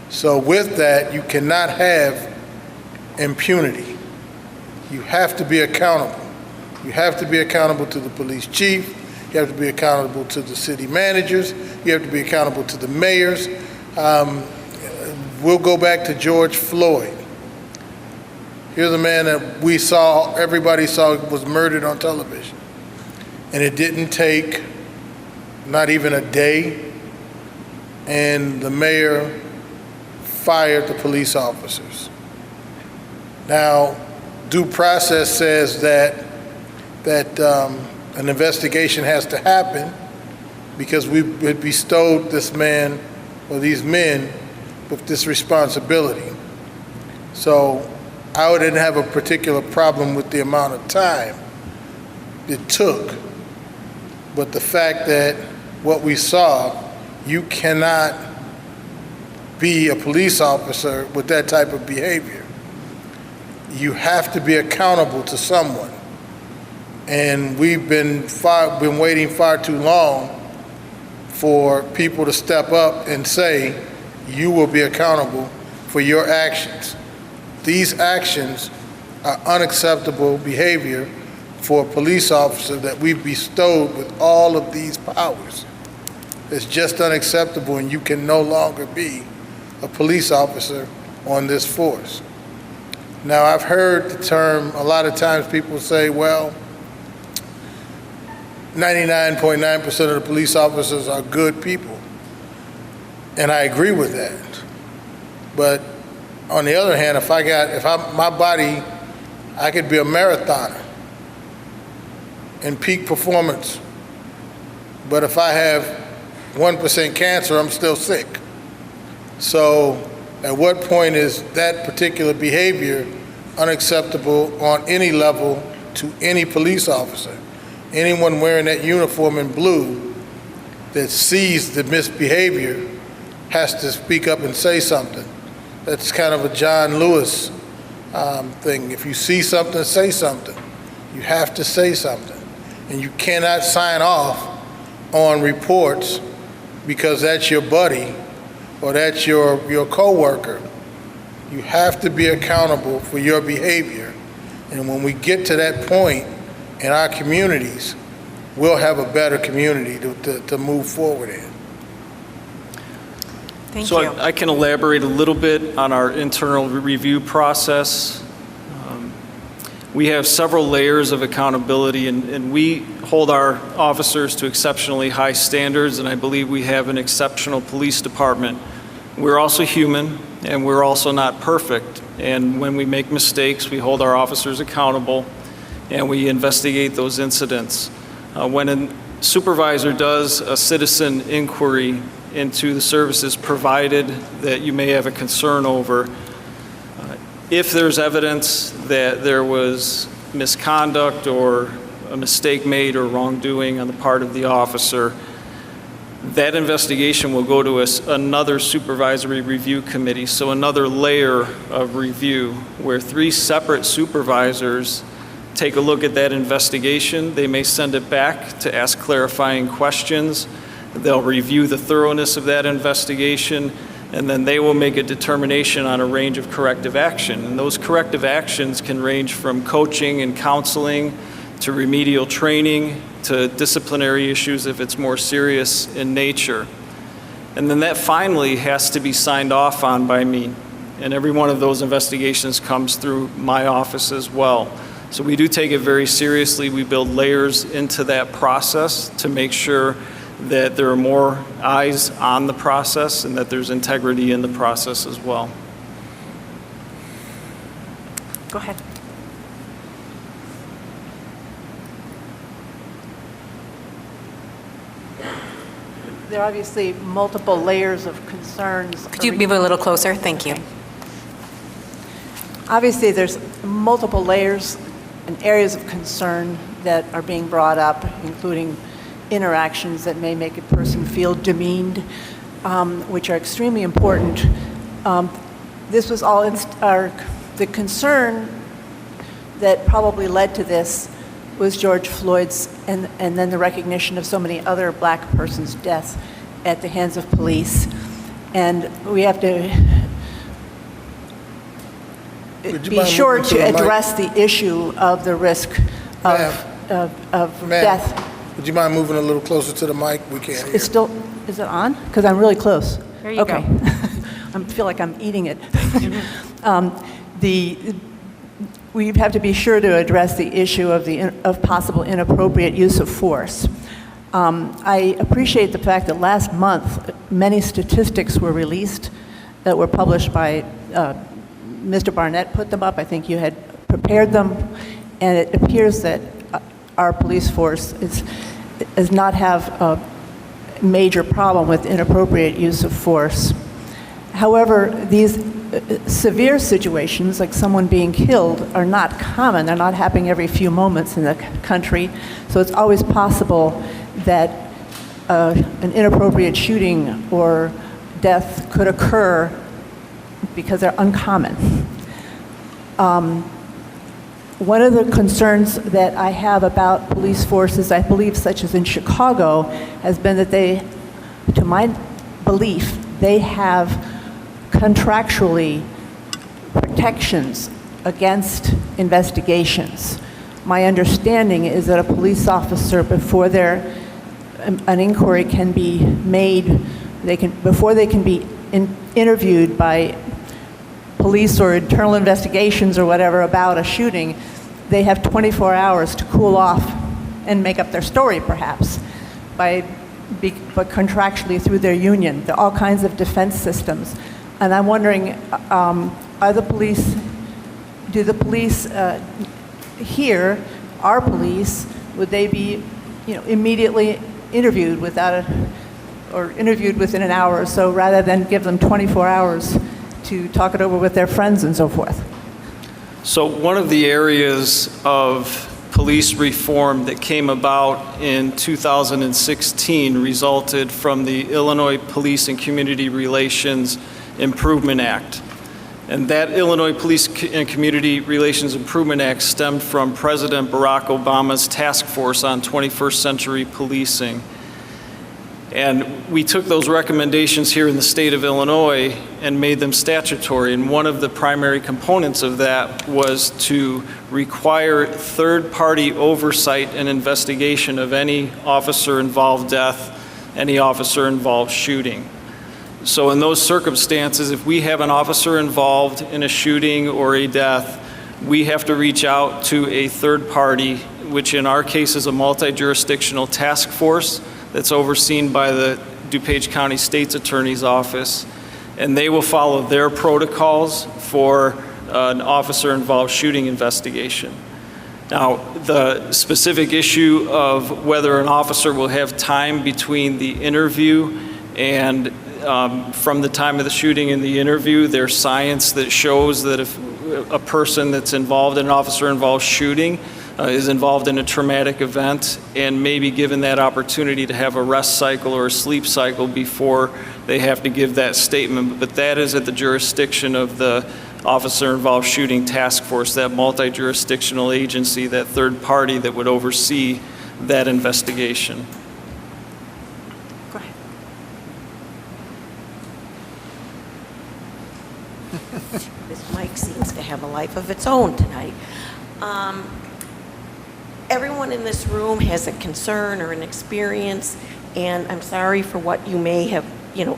So with that, you cannot have impunity. You have to be accountable. You have to be accountable to the police chief. You have to be accountable to the city managers. You have to be accountable to the mayors. We'll go back to George Floyd. Here's a man that everybody saw was murdered on television. And it didn't take not even a day, and the mayor fired the police officers. Now, due process says that an investigation has to happen, because we bestowed this man or these men with this responsibility. So I didn't have a particular problem with the amount of time it took, but the fact that what we saw, you cannot be a police officer with that type of behavior. You have to be accountable to someone. And we've been waiting far too long for people to step up and say, you will be accountable for your actions. These actions are unacceptable behavior for a police officer that we've bestowed with all of these powers. It's just unacceptable, and you can no longer be a police officer on this force. Now, I've heard the term, a lot of times people say, well, 99.9% of the police officers are good people. And I agree with that. But on the other hand, my body, I could be a marathoner in peak performance. But if I have 1% cancer, I'm still sick. So at what point is that particular behavior unacceptable on any level to any police officer? Anyone wearing that uniform in blue that sees the misbehavior has to speak up and say something. That's kind of a John Lewis thing. If you see something, say something. You have to say something. And you cannot sign off on reports because that's your buddy or that's your coworker. You have to be accountable for your behavior. And when we get to that point in our communities, we'll have a better community to move forward in. Thank So you. I can elaborate a little bit on our internal review process. We have several layers of accountability, and we hold our officers to exceptionally high standards, and I believe we have an exceptional police department. We're also human, and we're also not perfect, and when we make mistakes, we hold our officers accountable, and we investigate those incidents. When a supervisor does a citizen inquiry into the services provided that you may have a concern over, if there's evidence that there was misconduct or a mistake made or wrongdoing on the part of the officer, that investigation will go to another supervisory review committee, so another layer of review where 3 separate supervisors take a look at that investigation. They may send it back to ask clarifying questions. They'll review the thoroughness of that investigation, and then they will make a determination on a range of corrective action. And those corrective actions can range from coaching and counseling to remedial training to disciplinary issues if it's more serious in nature. And then that finally has to be signed off on by me. And every one of those investigations comes through my office as well. So we do take it very seriously. We build layers into that process to make sure that there are more eyes on the process and that there's integrity in the process as well. Go ahead. There are obviously multiple layers of concerns. Could you move a little closer? Thank you. Obviously, there's multiple layers and areas of concern that are being brought up, including interactions that may make a person feel demeaned, which are extremely important. This was all the concern that probably led to this was George Floyd's and then the recognition of so many other black persons' deaths at the hands of police. And we have to be sure to address the issue of the risk of death. Would you mind moving a little closer to the mic? We can't hear. It's still, is it on? Because I'm really close. There you go. I feel like I'm eating it. We have to be sure to address the issue of possible inappropriate use of force. I appreciate the fact that last month many statistics were released that were published by Mr. Barnett put them up. I think you had prepared them, and it appears that our police force does not have a major problem with inappropriate use of force. However, these severe situations, like someone being killed, are not common. They're not happening every few moments in the country, so it's always possible that an inappropriate shooting or death could occur because they're uncommon. One of the concerns that I have about police forces, I believe such as in Chicago, has been that they, to my belief, they have contractually protections against investigations. My understanding is that a police officer, before an inquiry can be made, before they can be interviewed by police or internal investigations or whatever about a shooting, they have 24 hours to cool off and make up their story, perhaps, but contractually through their union. There are all kinds of defense systems. And I'm wondering, do the police here, our police, would they be immediately interviewed without or interviewed within an hour or so, rather than give them 24 hours to talk it over with their friends and so forth? So one of the areas of police reform that came about in 2016 resulted from the Illinois Police and Community Relations Improvement Act. And that Illinois Police and Community Relations Improvement Act stemmed from President Barack Obama's task force on 21st century policing. And we took those recommendations here in the state of Illinois and made them statutory. And one of the primary components of that was to require third-party oversight and investigation of any officer-involved death, any officer-involved shooting. So in those circumstances, if we have an officer involved in a shooting or a death, we have to reach out to a third party, which in our case is a multi-jurisdictional task force that's overseen by the DuPage County State's Attorney's Office, and they will follow their protocols for an officer-involved shooting investigation. Now, the specific issue of whether an officer will have time between the interview and from the time of the shooting and the interview, there's science that shows that if a person that's involved in an officer-involved shooting is involved in a traumatic event and maybe given that opportunity to have a rest cycle or a sleep cycle before they have to give that statement. But that is at the jurisdiction of the officer-involved shooting task force, that multi-jurisdictional agency, that third party that would oversee that investigation. Go ahead. This mic seems to have a life of its own tonight. Everyone in this room has a concern or an experience, and I'm sorry for what you may have,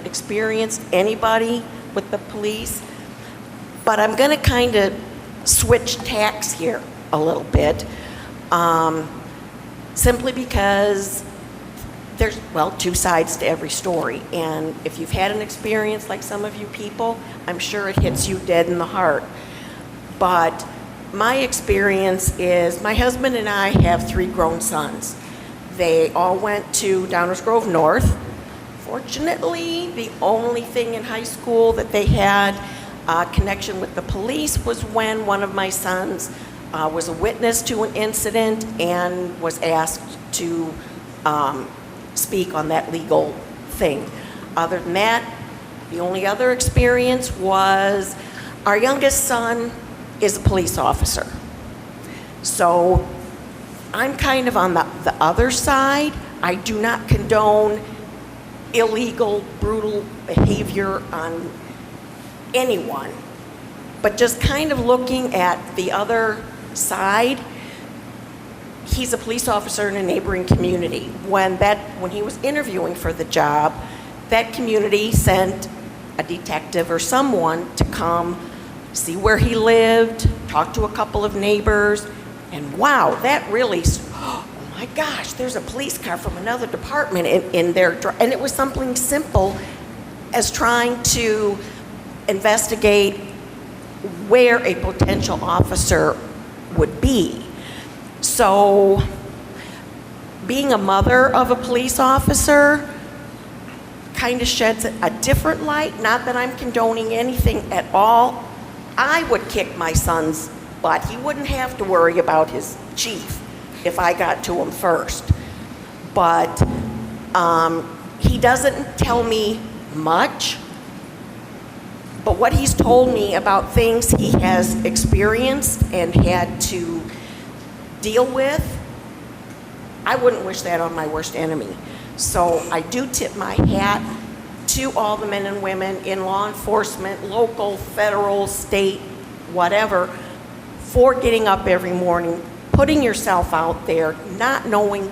experienced, anybody with the police, but I'm going to kind of switch tacks here a little bit, simply because there's, two sides to every story, and if you've had an experience like some of you people, I'm sure it hits you dead in the heart. But my experience is my husband and I have 3 grown sons. They all went to Downers Grove North. Fortunately, the only thing in high school that they had connection with the police was when one of my sons was a witness to an incident and was asked to speak on that legal thing. Other than that, the only other experience was our youngest son is a police officer. So I'm kind of on the other side. I do not condone illegal, brutal behavior on anyone, but just kind of looking at the other side, he's a police officer in a neighboring community. When he was interviewing for the job, that community sent a detective or someone to come see where he lived, talk to a couple of neighbors, and wow, that really, oh my gosh, there's a police car from another department in there, and it was something simple as trying to investigate where a potential officer would be. So, being a mother of a police officer kind of sheds a different light, not that I'm condoning anything at all. I would kick my son's butt. He wouldn't have to worry about his chief if I got to him first. But he doesn't tell me much. But what he's told me about things he has experienced and had to deal with, I wouldn't wish that on my worst enemy. So I do tip my hat to all the men and women in law enforcement, local, federal, state, whatever, for getting up every morning, putting yourself out there, not knowing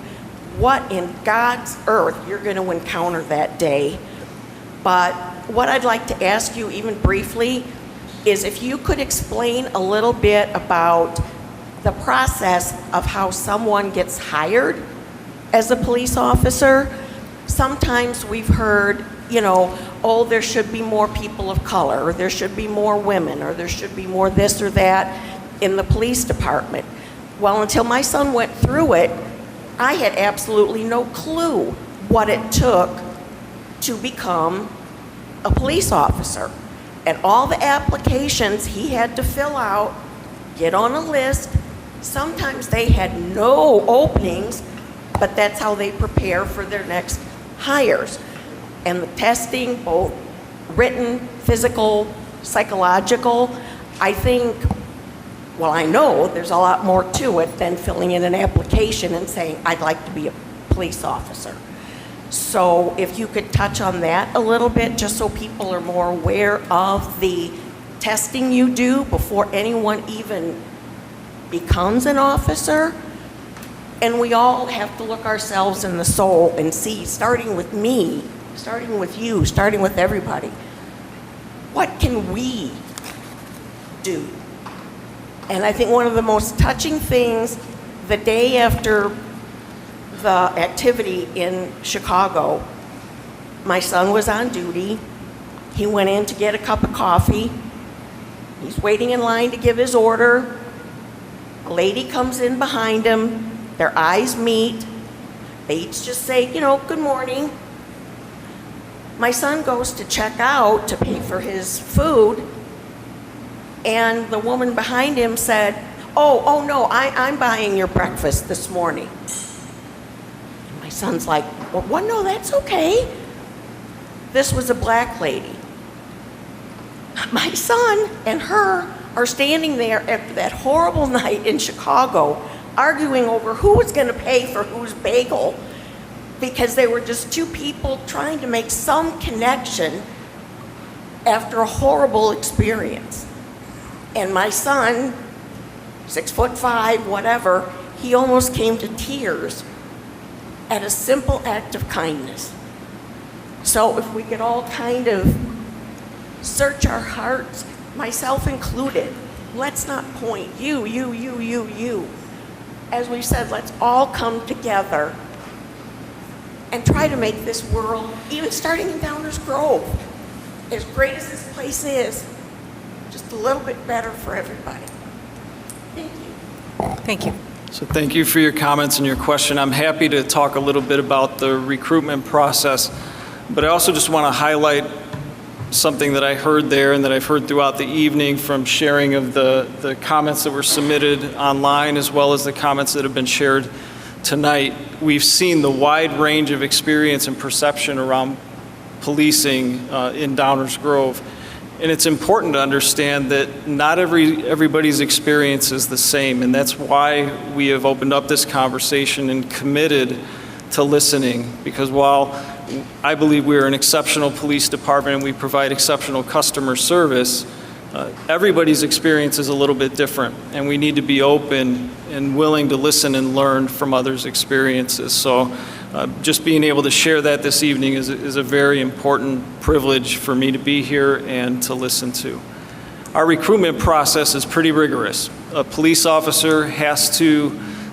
what in God's earth you're going to encounter that day. But what I'd like to ask you, even briefly, is if you could explain a little bit about the process of how someone gets hired as a police officer. Sometimes we've heard, oh, there should be more people of color, or there should be more women, or there should be more this or that in the police department. Well, until my son went through it, I had absolutely no clue what it took to become a police officer. And all the applications he had to fill out, get on a list. Sometimes they had no openings, but that's how they prepare for their next hires. And the testing, both written, physical, psychological, I think, well, I know there's a lot more to it than filling in an application and saying, I'd like to be a police officer. So if you could touch on that a little bit, just so people are more aware of the testing you do before anyone even becomes an officer. And we all have to look ourselves in the soul and see, starting with me, starting with you, starting with everybody, what can we do? And I think one of the most touching things, the day after the activity in Chicago, my son was on duty. He went in to get a cup of coffee. He's waiting in line to give his order. A lady comes in behind him. Their eyes meet. They each just say, good morning. My son goes to check out to pay for his food, and the woman behind him said, oh no, I'm buying your breakfast this morning. My son's like, well, no, that's okay. This was a black lady. My son and her are standing there after that horrible night in Chicago, arguing over who was going to pay for whose bagel, because they were just two people trying to make some connection after a horrible experience. And my son, 6'5", whatever, he almost came to tears at a simple act of kindness. So if we could all kind of search our hearts, myself included, let's not point you. As we said, let's all come together and try to make this world, even starting in Downers Grove, as great as this place is, just a little bit better for everybody. Thank you. Thank you. So thank you for your comments and your question. I'm happy to talk a little bit about the recruitment process, but I also just want to highlight something that I heard there and that I've heard throughout the evening from sharing of the comments that were submitted online, as well as the comments that have been shared tonight. We've seen the wide range of experience and perception around policing in Downers Grove. And it's important to understand that not everybody's experience is the same, and that's why we have opened up this conversation and committed to listening, because while I believe we are an exceptional police department and we provide exceptional customer service, everybody's experience is a little bit different, and we need to be open and willing to listen and learn from others' experiences. So just being able to share that this evening is a very important privilege for me to be here and to listen to. Our recruitment process is pretty rigorous. A police officer has to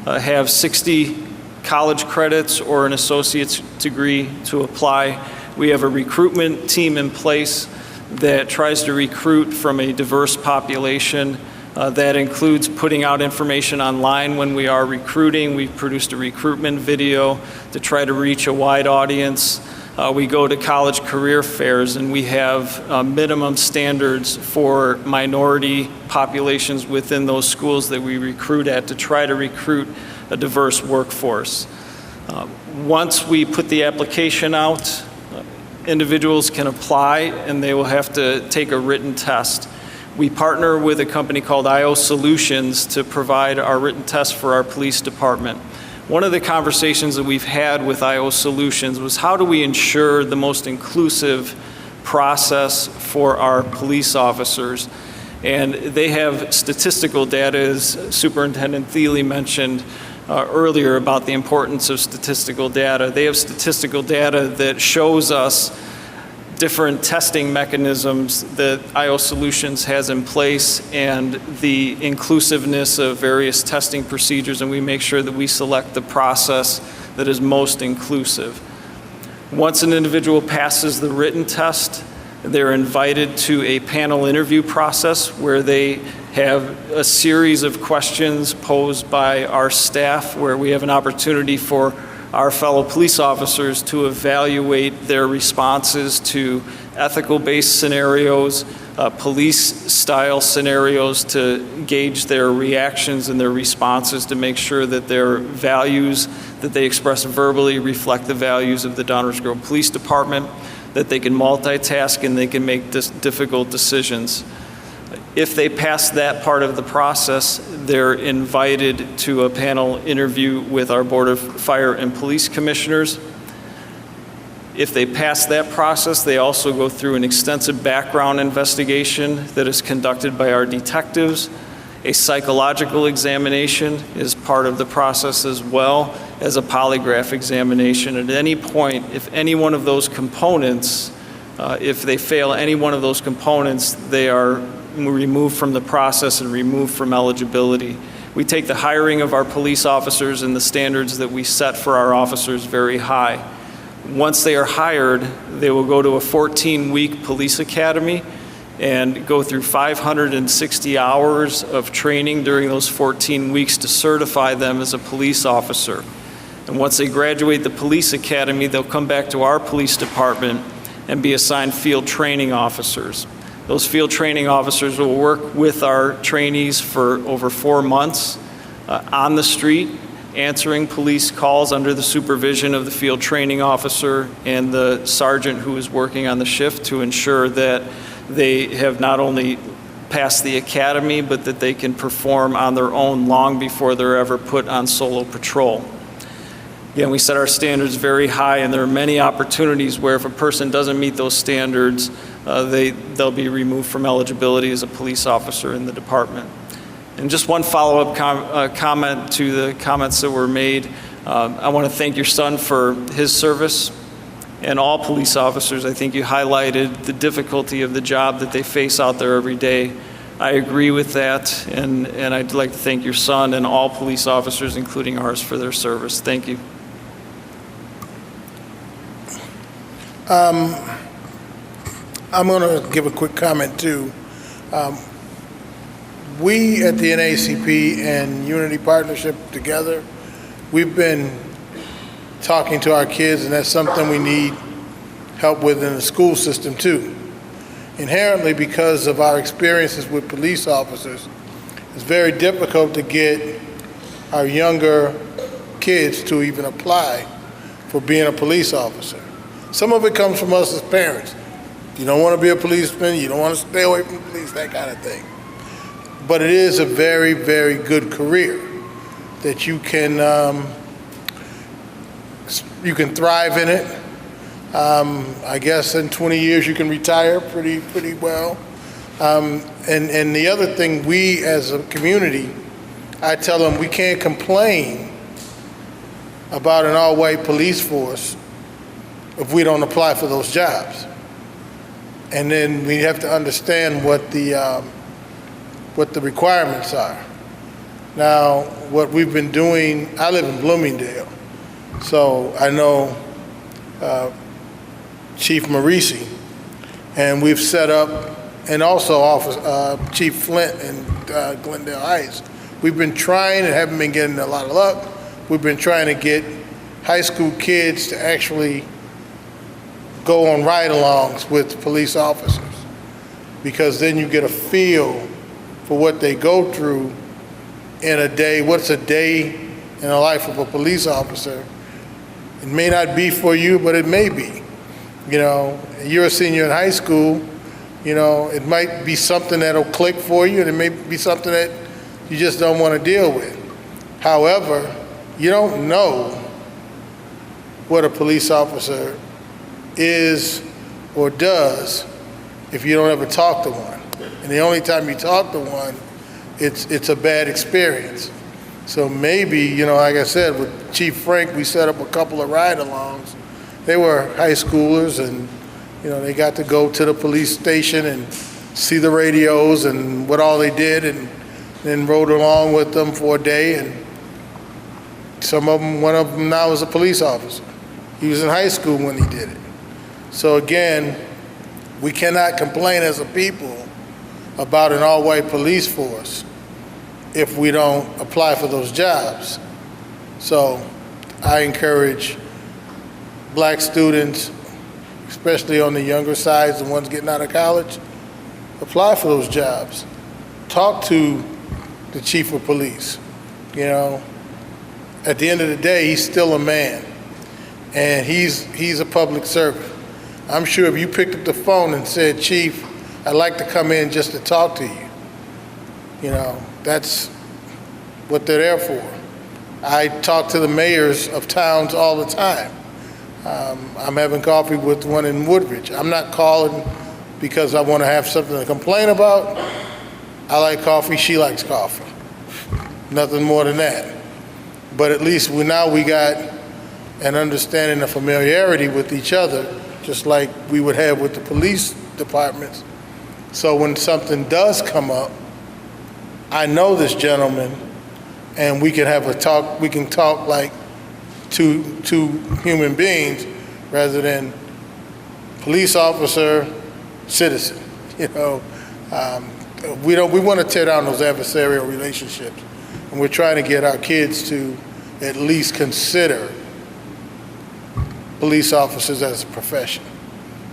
have 60 college credits or an associate's degree to apply. We have a recruitment team in place that tries to recruit from a diverse population. That includes putting out information online when we are recruiting. We've produced a recruitment video to try to reach a wide audience. We go to college career fairs, and we have minimum standards for minority populations within those schools that we recruit at to try to recruit a diverse workforce. Once we put the application out, individuals can apply, and they will have to take a written test. We partner with a company called IO Solutions to provide our written test for our police department. One of the conversations that we've had with IO Solutions was, how do we ensure the most inclusive process for our police officers? And they have statistical data, as Superintendent Thiele mentioned earlier about the importance of statistical data. They have statistical data that shows us different testing mechanisms that IO Solutions has in place and the inclusiveness of various testing procedures, and we make sure that we select the process that is most inclusive. Once an individual passes the written test, they're invited to a panel interview process where they have a series of questions posed by our staff, where we have an opportunity for our fellow police officers to evaluate their responses to ethical-based scenarios, police-style scenarios, to gauge their reactions and their responses to make sure that their values that they express verbally reflect the values of the Downers Grove Police Department, that they can multitask and they can make difficult decisions. If they pass that part of the process, they're invited to a panel interview with our Board of Fire and Police Commissioners. If they pass that process, they also go through an extensive background investigation that is conducted by our detectives. A psychological examination is part of the process, as well as a polygraph examination. At any point, if any one of those components, if they fail any one of those components, they are removed from the process and removed from eligibility. We take the hiring of our police officers and the standards that we set for our officers very high. Once they are hired, they will go to a 14-week police academy and go through 560 hours of training during those 14 weeks to certify them as a police officer. And once they graduate the police academy, they'll come back to our police department and be assigned field training officers. Those field training officers will work with our trainees for over 4 months on the street, answering police calls under the supervision of the field training officer and the sergeant who is working on the shift, to ensure that they have not only passed the academy, but that they can perform on their own long before they're ever put on solo patrol. Again, we set our standards very high, and there are many opportunities where if a person doesn't meet those standards, they'll be removed from eligibility as a police officer in the department. And just one follow-up comment to the comments that were made. I want to thank your son for his service, and all police officers. I think you highlighted the difficulty of the job that they face out there every day. I agree with that, and I'd like to thank your son and all police officers, including ours, for their service. Thank you. I'm going to give a quick comment too. We at the NAACP and Unity Partnership together, we've been talking to our kids, and that's something we need help with in the school system too. Inherently, because of our experiences with police officers, it's very difficult to get our younger kids to even apply for being a police officer. Some of it comes from us as parents. You don't want to be a policeman, you don't want to stay away from the police, that kind of thing. But it is a very, very good career that you can thrive in it. I guess in 20 years you can retire pretty well. And the other thing, we as a community, I tell them we can't complain about an all-white police force if we don't apply for those jobs. And then we have to understand what the requirements are. Now, what we've been doing, I live in Bloomingdale, so I know Chief Marisi, and we've set up, and also Chief Flint in Glendale Heights. We've been trying and haven't been getting a lot of luck. We've been trying to get high school kids to actually go on ride-alongs with police officers, because then you get a feel for what they go through in a day. What's a day in the life of a police officer? It may not be for you, but it may be. You know, you're a senior in high school, you know, it might be something that'll click for you, and it may be something that you just don't want to deal with. However, you don't know what a police officer is or does if you don't ever talk to one. And the only time you talk to one, it's a bad experience. So maybe, you know, like I said, with Chief Frank, we set up a couple of ride-alongs. They were high schoolers, and, you know, they got to go to the police station and see the radios and what all they did, and then rode along with them for a day. And one of them now is a police officer. He was in high school when he did it. So again, we cannot complain as a people about an all-white police force if we don't apply for those jobs. So I encourage black students, especially on the younger sides, the ones getting out of college, apply for those jobs. Talk to the chief of police. You know, at the end of the day, he's still a man, and he's a public servant. I'm sure if you picked up the phone and said, "Chief, I'd like to come in just to talk to you," you know, that's what they're there for. I talk to the mayors of towns all the time. I'm having coffee with one in Woodridge. I'm not calling because I want to have something to complain about. I like coffee, she likes coffee. Nothing more than that. But at least we got an understanding of familiarity with each other, just like we would have with the police departments. So when something does come up, I know this gentleman, and we can have a talk. We can talk like two human beings rather than police officer, citizen. You know, we want to tear down those adversarial relationships, and we're trying to get our kids to at least consider police officers as a profession,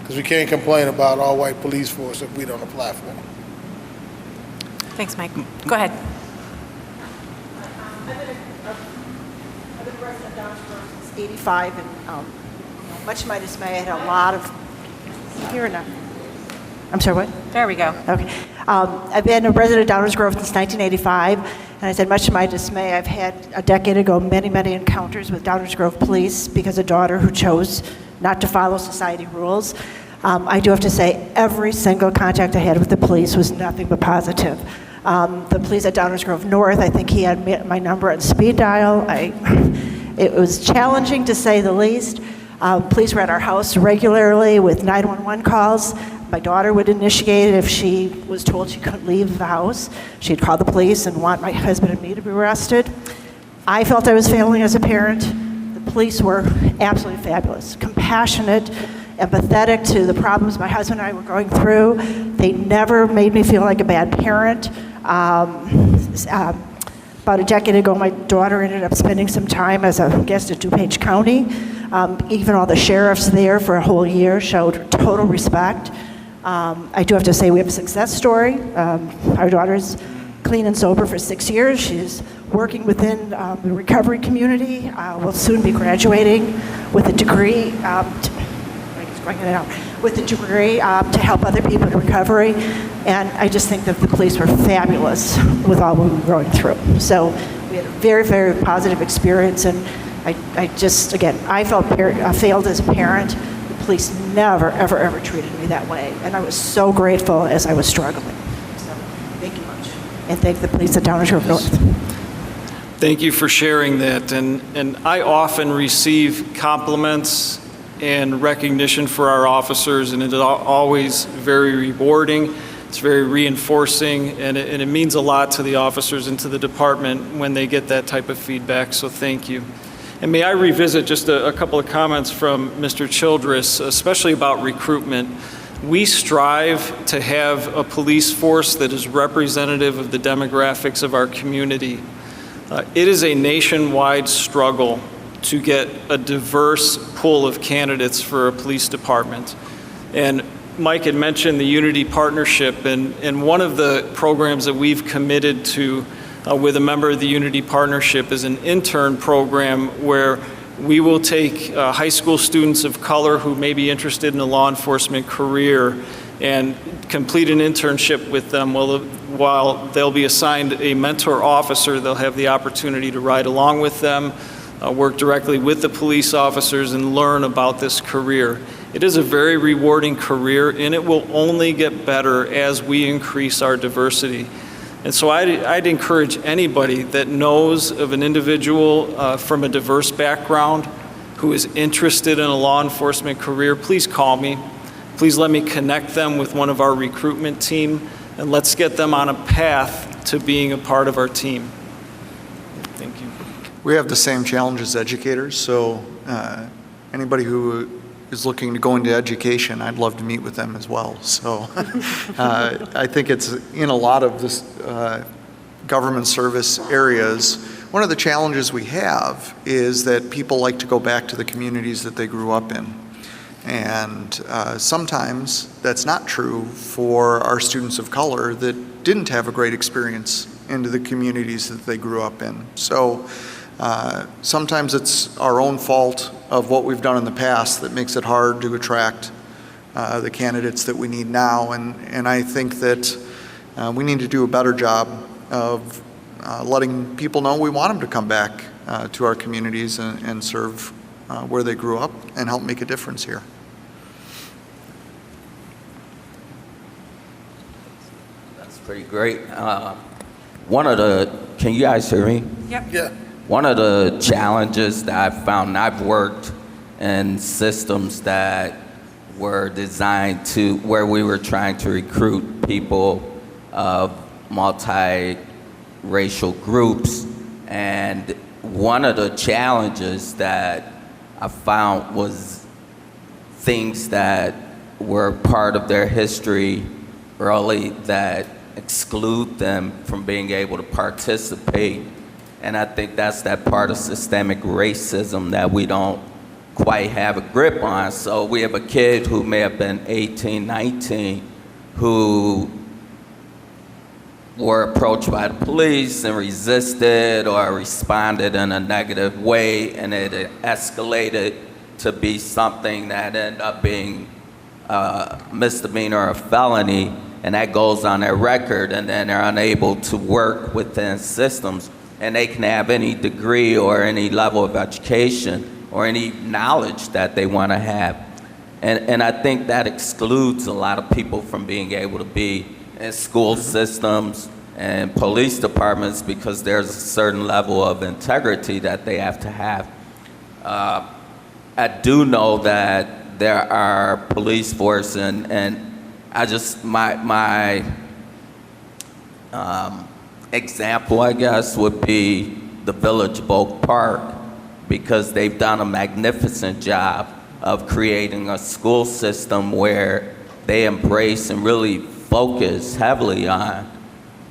because we can't complain about all-white police force if we don't apply for them. Thanks, Mike. Go ahead. I've been a resident of Downsboro since '85, and much to my dismay, I had a lot of. Here or not? I'm sorry, what? There we go. Okay. I've been a resident of Downers Grove since 1985, and I said, much to my dismay, I've had a decade ago many encounters with Downers Grove police because a daughter who chose not to follow society rules. I do have to say, every single contact I had with the police was nothing but positive. The police at Downers Grove North, I think he had my number on speed dial. It was challenging to say the least. Police were at our house regularly with 911 calls. My daughter would initiate it if she was told she couldn't leave the house. She'd call the police and want my husband and me to be arrested. I felt I was failing as a parent. The police were absolutely fabulous, compassionate, empathetic to the problems my husband and I were going through. They never made me feel like a bad parent. About a decade ago, my daughter ended up spending some time as a guest at DuPage County. Even all the sheriffs there for a whole year showed total respect. I do have to say we have a success story. Our daughter's clean and sober for 6 years. She's working within the recovery community. Will soon be graduating with a degree. To help other people in recovery. And I just think that the police were fabulous with all we were going through. So we had a very positive experience, and I just, again, I failed as a parent. The police never, ever treated me that way. And I was so grateful as I was struggling. So thank you much. And thank the police at Downers Grove North. Thank you for sharing that. And I often receive compliments and recognition for our officers, and it is always very rewarding. It's very reinforcing, and it means a lot to the officers and to the department when they get that type of feedback, so thank you. And may I revisit just a couple of comments from Mr. Childress, especially about recruitment. We strive to have a police force that is representative of the demographics of our community. It is a nationwide struggle to get a diverse pool of candidates for a police department. And Mike had mentioned the Unity Partnership, and one of the programs that we've committed to with a member of the Unity Partnership is an intern program where we will take high school students of color who may be interested in a law enforcement career and complete an internship with them while they'll be assigned a mentor officer. They'll have the opportunity to ride along with them, work directly with the police officers, and learn about this career. It is a very rewarding career, and it will only get better as we increase our diversity. And so I'd encourage anybody that knows of an individual from a diverse background who is interested in a law enforcement career, please call me. Please let me connect them with one of our recruitment team, and let's get them on a path to being a part of our team. Thank you. We have the same challenge as educators, so anybody who is looking to go into education, I'd love to meet with them as well. So I think it's in a lot of this government service areas, one of the challenges we have is that people like to go back to the communities that they grew up in. And sometimes that's not true for our students of color that didn't have a great experience into the communities that they grew up in. So sometimes it's our own fault of what we've done in the past that makes it hard to attract the candidates that we need now. And I think that we need to do a better job of letting people know we want them to come back to our communities and serve where they grew up and help make a difference here. That's pretty great. Can you guys hear me? Yep. Yeah. One of the challenges that I've found, and I've worked in systems that were designed to, where we were trying to recruit people of multi-racial groups, and one of the challenges that I found was things that were part of their history early that exclude them from being able to participate. And I think that's that part of systemic racism that we don't quite have a grip on. So we have a kid who may have been 18, 19, who were approached by the police and resisted or responded in a negative way, and it escalated to be something that ended up being a misdemeanor or a felony, and that goes on their record, and then they're unable to work within systems. And they can have any degree or any level of education or any knowledge that they want to have. And I think that excludes a lot of people from being able to be in school systems and police departments, because there's a certain level of integrity that they have to have. I do know that there are police force, and I just, my example, I guess, would be the Village of Oak Park, because they've done a magnificent job of creating a school system where they embrace and really focus heavily on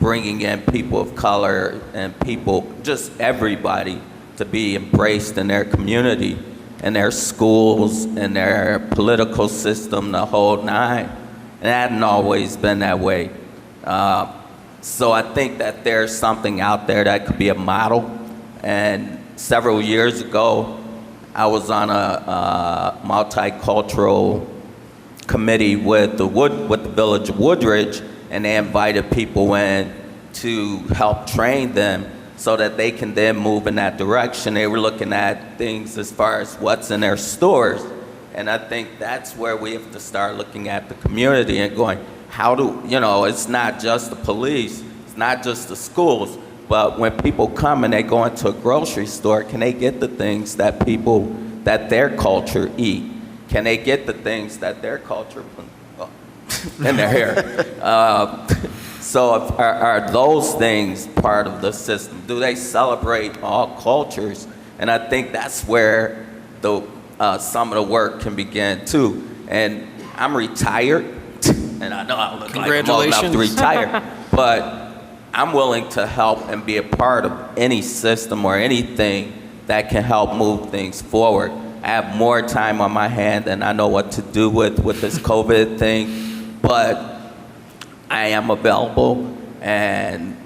bringing in people of color and people, just everybody, to be embraced in their community, in their schools, in their political system, the whole nine. And it hadn't always been that way. So I think that there's something out there that could be a model. And several years ago, I was on a multicultural committee with the Village of Woodridge, and they invited people in to help train them so that they can then move in that direction. They were looking at things as far as what's in their stores. And I think that's where we have to start looking at the community and going, how do, it's not just the police, it's not just the schools, but when people come and they go into a grocery store, can they get the things that that their culture eat? Can they get the things that their culture, in their hair? So are those things part of the system? Do they celebrate all cultures? And I think that's where some of the work can begin too. And I'm retired, and I know I look like I'm old enough to retire, but I'm willing to help and be a part of any system or anything that can help move things forward. I have more time on my hand than I know what to do with this COVID thing, but I am available, and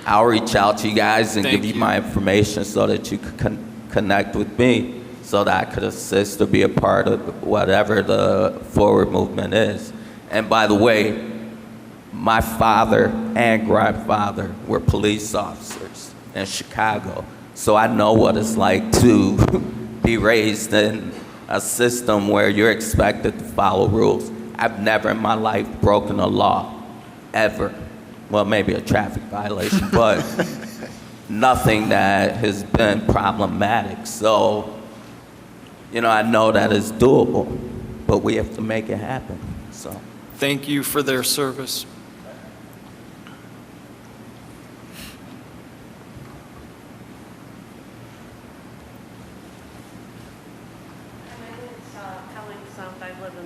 I'll reach out to you guys and give you my information so that you can connect with me, so that I could assist or be a part of whatever the forward movement is. And by the way, my father and grandfather were police officers in Chicago, so I know what it's like to be raised in a system where you're expected to follow rules. I've never in my life broken a law, ever. Well, maybe a traffic violation, but nothing that has been problematic. So, I know that it's doable, but we have to make it happen. So, Thank you for their service.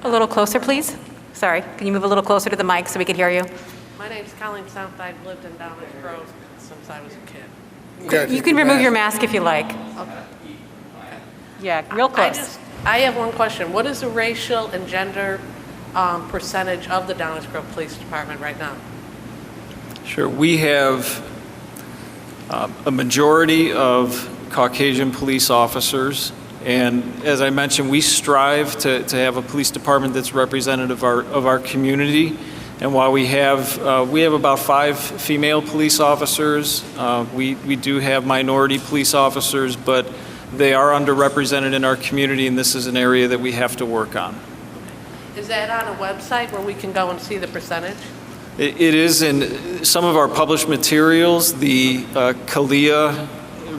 A little closer, please. Sorry, can you move a little closer to the mic so we can hear you? My name's Colleen South. I've lived in Downers Grove since I was a kid. You can remove your mask if you like. Yeah, real close. I have one question. What is the racial and gender percentage of the Downers Grove Police Department right now? Sure. We have a majority of Caucasian police officers, and as I mentioned, we strive to have a police department that's representative of our community. And while we have about 5 female police officers, we do have minority police officers, but they are underrepresented in our community, and this is an area that we have to work on. Is that on a website where we can go and see the percentage? It is in some of our published materials. The Thiele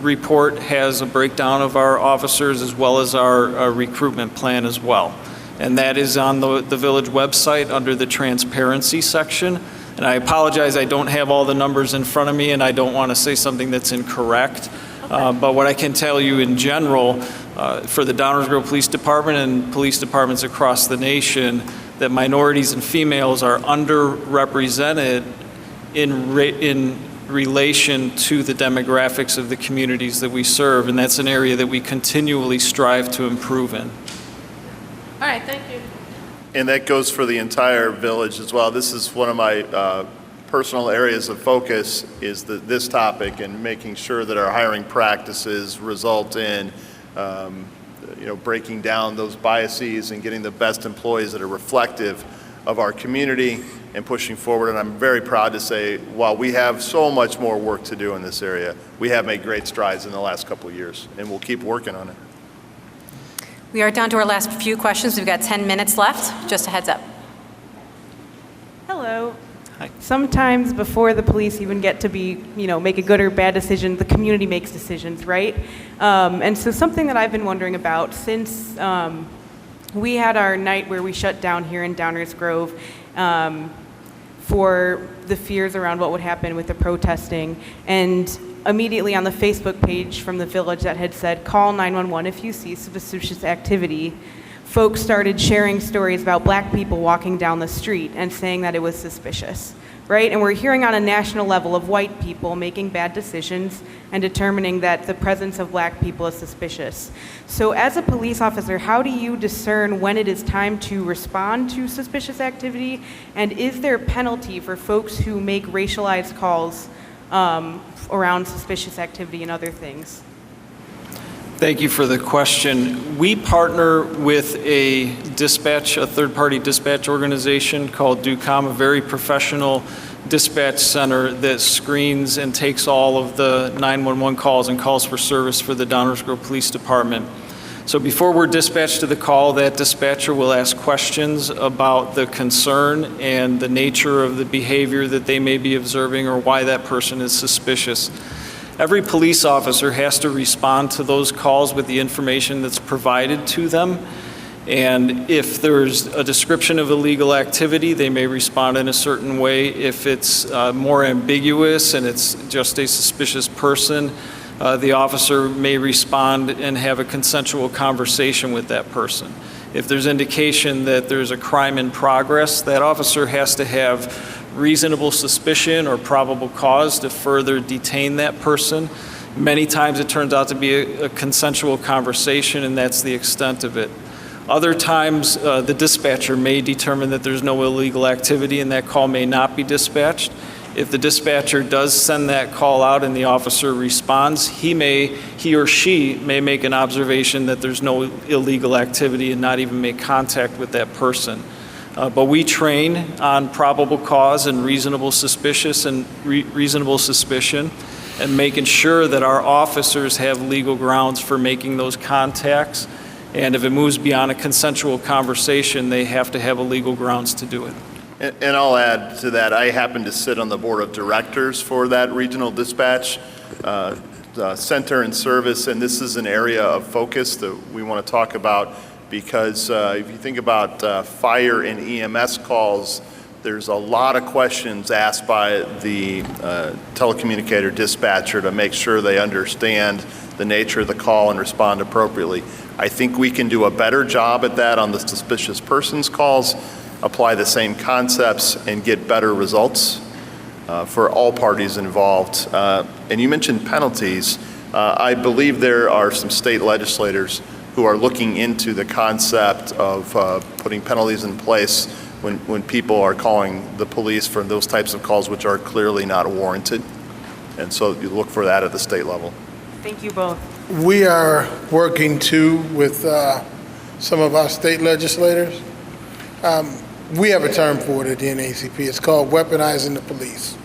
report has a breakdown of our officers as well as our recruitment plan as well. And that is on the village website under the transparency section. And I apologize, I don't have all the numbers in front of me, and I don't want to say something that's incorrect. But what I can tell you in general, for the Downers Grove Police Department and police departments across the nation, that minorities and females are underrepresented in relation to the demographics of the communities that we serve, and that's an area that we continually strive to improve in. All right, thank you. And that goes for the entire village as well. This is one of my personal areas of focus, is this topic, and making sure that our hiring practices result in breaking down those biases and getting the best employees that are reflective of our community and pushing forward. And I'm very proud to say, while we have so much more work to do in this area, we have made great strides in the last couple of years, and we'll keep working on it. We are down to our last few questions. We've got 10 minutes left. Just a heads up. Hello. Hi. Sometimes before the police even get to be, make a good or bad decision, the community makes decisions, right? And so something that I've been wondering about since we had our night where we shut down here in Downers Grove for the fears around what would happen with the protesting, and immediately on the Facebook page from the village that had said, call 911 if you see suspicious activity, folks started sharing stories about black people walking down the street and saying that it was suspicious, right? And we're hearing on a national level of white people making bad decisions and determining that the presence of black people is suspicious. So as a police officer, how do you discern when it is time to respond to suspicious activity? And is there a penalty for folks who make racialized calls around suspicious activity and other things? Thank you for the question. We partner with a third-party dispatch organization called DUCOM, a very professional dispatch center that screens and takes all of the 911 calls and calls for service for the Downers Grove Police Department. So before we're dispatched to the call, that dispatcher will ask questions about the concern and the nature of the behavior that they may be observing or why that person is suspicious. Every police officer has to respond to those calls with the information that's provided to them. And if there's a description of illegal activity, they may respond in a certain way. If it's more ambiguous and it's just a suspicious person, the officer may respond and have a consensual conversation with that person. If there's indication that there's a crime in progress, that officer has to have reasonable suspicion or probable cause to further detain that person. Many times it turns out to be a consensual conversation, and that's the extent of it. Other times, the dispatcher may determine that there's no illegal activity and that call may not be dispatched. If the dispatcher does send that call out and the officer responds, he or she may make an observation that there's no illegal activity and not even make contact with that person. But we train on probable cause and reasonable suspicion and making sure that our officers have legal grounds for making those contacts. And if it moves beyond a consensual conversation, they have to have a legal grounds to do it. And I'll add to that, I happen to sit on the board of directors for that regional dispatch center and service, and this is an area of focus that we want to talk about, because if you think about fire and EMS calls, there's a lot of questions asked by the telecommunicator dispatcher to make sure they understand the nature of the call and respond appropriately. I think we can do a better job at that on the suspicious persons calls, apply the same concepts and get better results. for all parties involved. And you mentioned penalties. I believe there are some state legislators who are looking into the concept of putting penalties in place when people are calling the police for those types of calls which are clearly not warranted. And so you look for that at the state level. Thank you both. We are working too with some of our state legislators. We have a term for it at the NAACP. It's called weaponizing the police.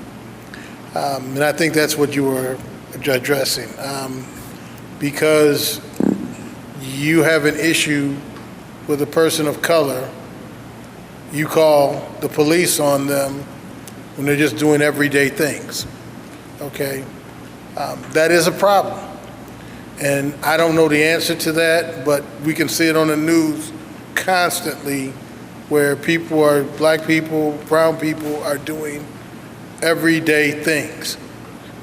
And I think that's what you were addressing. Because you have an issue with a person of color, you call the police on them when they're just doing everyday things, okay? That is a problem. And I don't know the answer to that, but we can see it on the news constantly where people are, black people, brown people are doing everyday things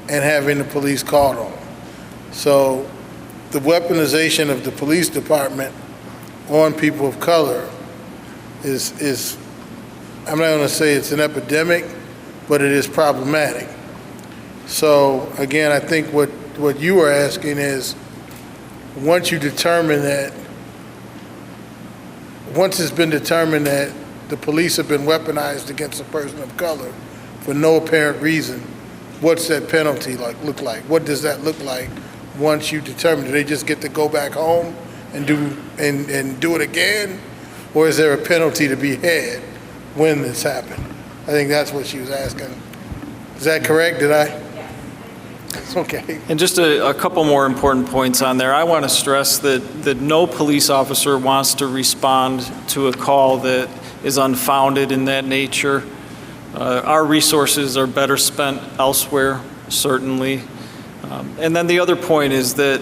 and having the police called on them. So the weaponization of the police department on people of color is I'm not going to say it's an epidemic, but it is problematic. So again, I think what you were asking is, once it's been determined that the police have been weaponized against a person of color for no apparent reason, what's that penalty look like? What does that look like once you determine? Do they just get to go back home and do it again? Or is there a penalty to be had when this happened? I think that's what she was asking. Is that correct? Did I? Yes. Okay. And just a couple more important points on there. I want to stress that no police officer wants to respond to a call that is unfounded in that nature. Our resources are better spent elsewhere, certainly. And then the other point is that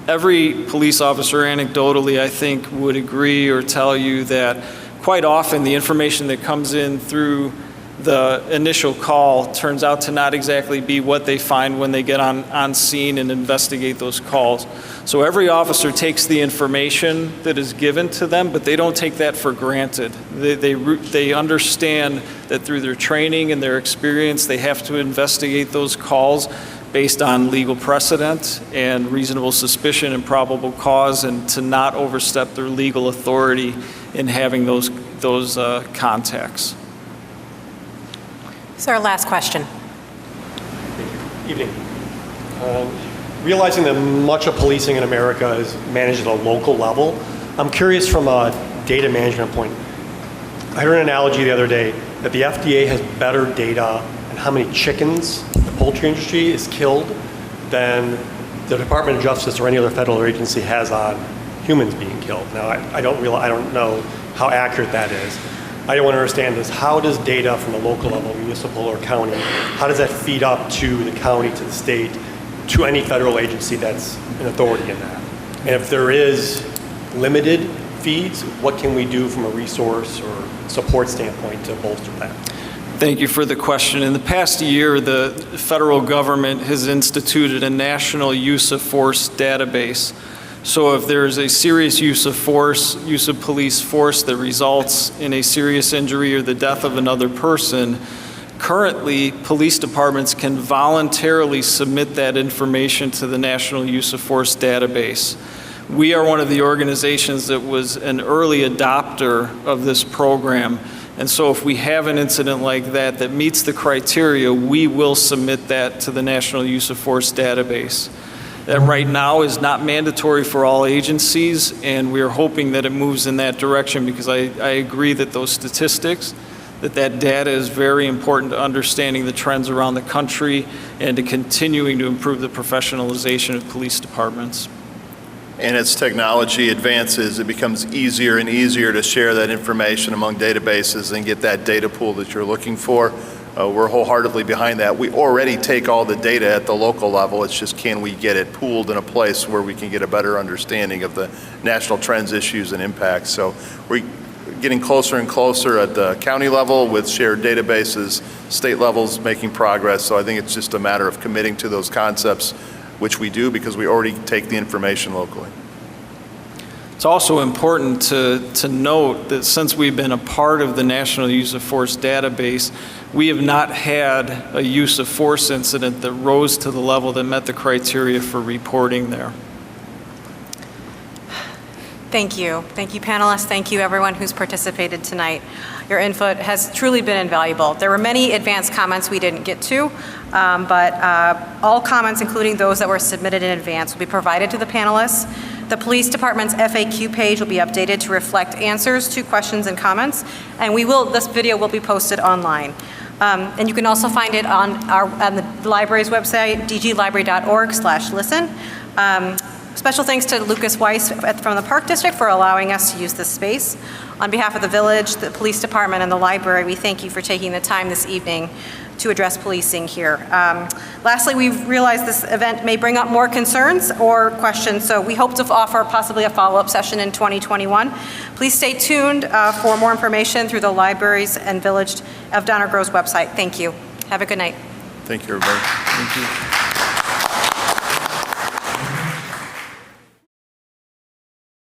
every police officer anecdotally, I think, would agree or tell you that quite often the information that comes in through the initial call turns out to not exactly be what they find when they get on scene and investigate those calls. So every officer takes the information that is given to them, but they don't take that for granted. They understand that through their training and their experience, they have to investigate those calls based on legal precedent and reasonable suspicion and probable cause, and to not overstep their legal authority in having those contacts. This is our last question. Evening. Realizing that much of policing in America is managed at a local level, I'm curious from a data management point. I heard an analogy the other day that the FDA has better data on how many chickens the poultry industry is killed than the Department of Justice or any other federal agency has on humans being killed. Now, I don't know how accurate that is. I want to understand is, how does data from the local level, municipal or county, how does that feed up to the county, to the state, to any federal agency that's an authority in that? And if there is limited feeds, what can we do from a resource or support standpoint to bolster that? Thank you for the question. In the past year, the federal government has instituted a national use of force database. So if there is a serious use of force, use of police force that results in a serious injury or the death of another person, currently police departments can voluntarily submit that information to the National Use of Force database. We are one of the organizations that was an early adopter of this program. And so if we have an incident like that that meets the criteria, we will submit that to the National Use of Force database. That right now is not mandatory for all agencies, and we are hoping that it moves in that direction, because I agree that those statistics, that data is very important to understanding the trends around the country and to continuing to improve the professionalization of police departments. And as technology advances, it becomes easier and easier to share that information among databases and get that data pool that you're looking for. We're wholeheartedly behind that. We already take all the data at the local level. It's just, can we get it pooled in a place where we can get a better understanding of the national trends, issues, and impacts. So we're getting closer and closer at the county level with shared databases, state levels making progress. So I think it's just a matter of committing to those concepts, which we do because we already take the information locally. It's also important to note that since we've been a part of the National Use of Force database, we have not had a use of force incident that rose to the level that met the criteria for reporting there. Thank you. Thank you, panelists. Thank you, everyone who's participated tonight. Your input has truly been invaluable. There were many advanced comments we didn't get to, but all comments, including those that were submitted in advance, will be provided to the panelists. The police department's FAQ page will be updated to reflect answers to questions and comments, and this video will be posted online. And you can also find it on the library's website, dglibrary.org/listen. Special thanks to Lucas Weiss from the Park District for allowing us to use this space. On behalf of the village, the police department, and the library, we thank you for taking the time this evening to address policing here. Lastly, we've realized this event may bring up more concerns or questions, so we hope to offer possibly a follow-up session in 2021. Please stay tuned for more information through the libraries and Village of Downers Grove's website. Thank you. Have a good night. Thank you, everybody. Thank you.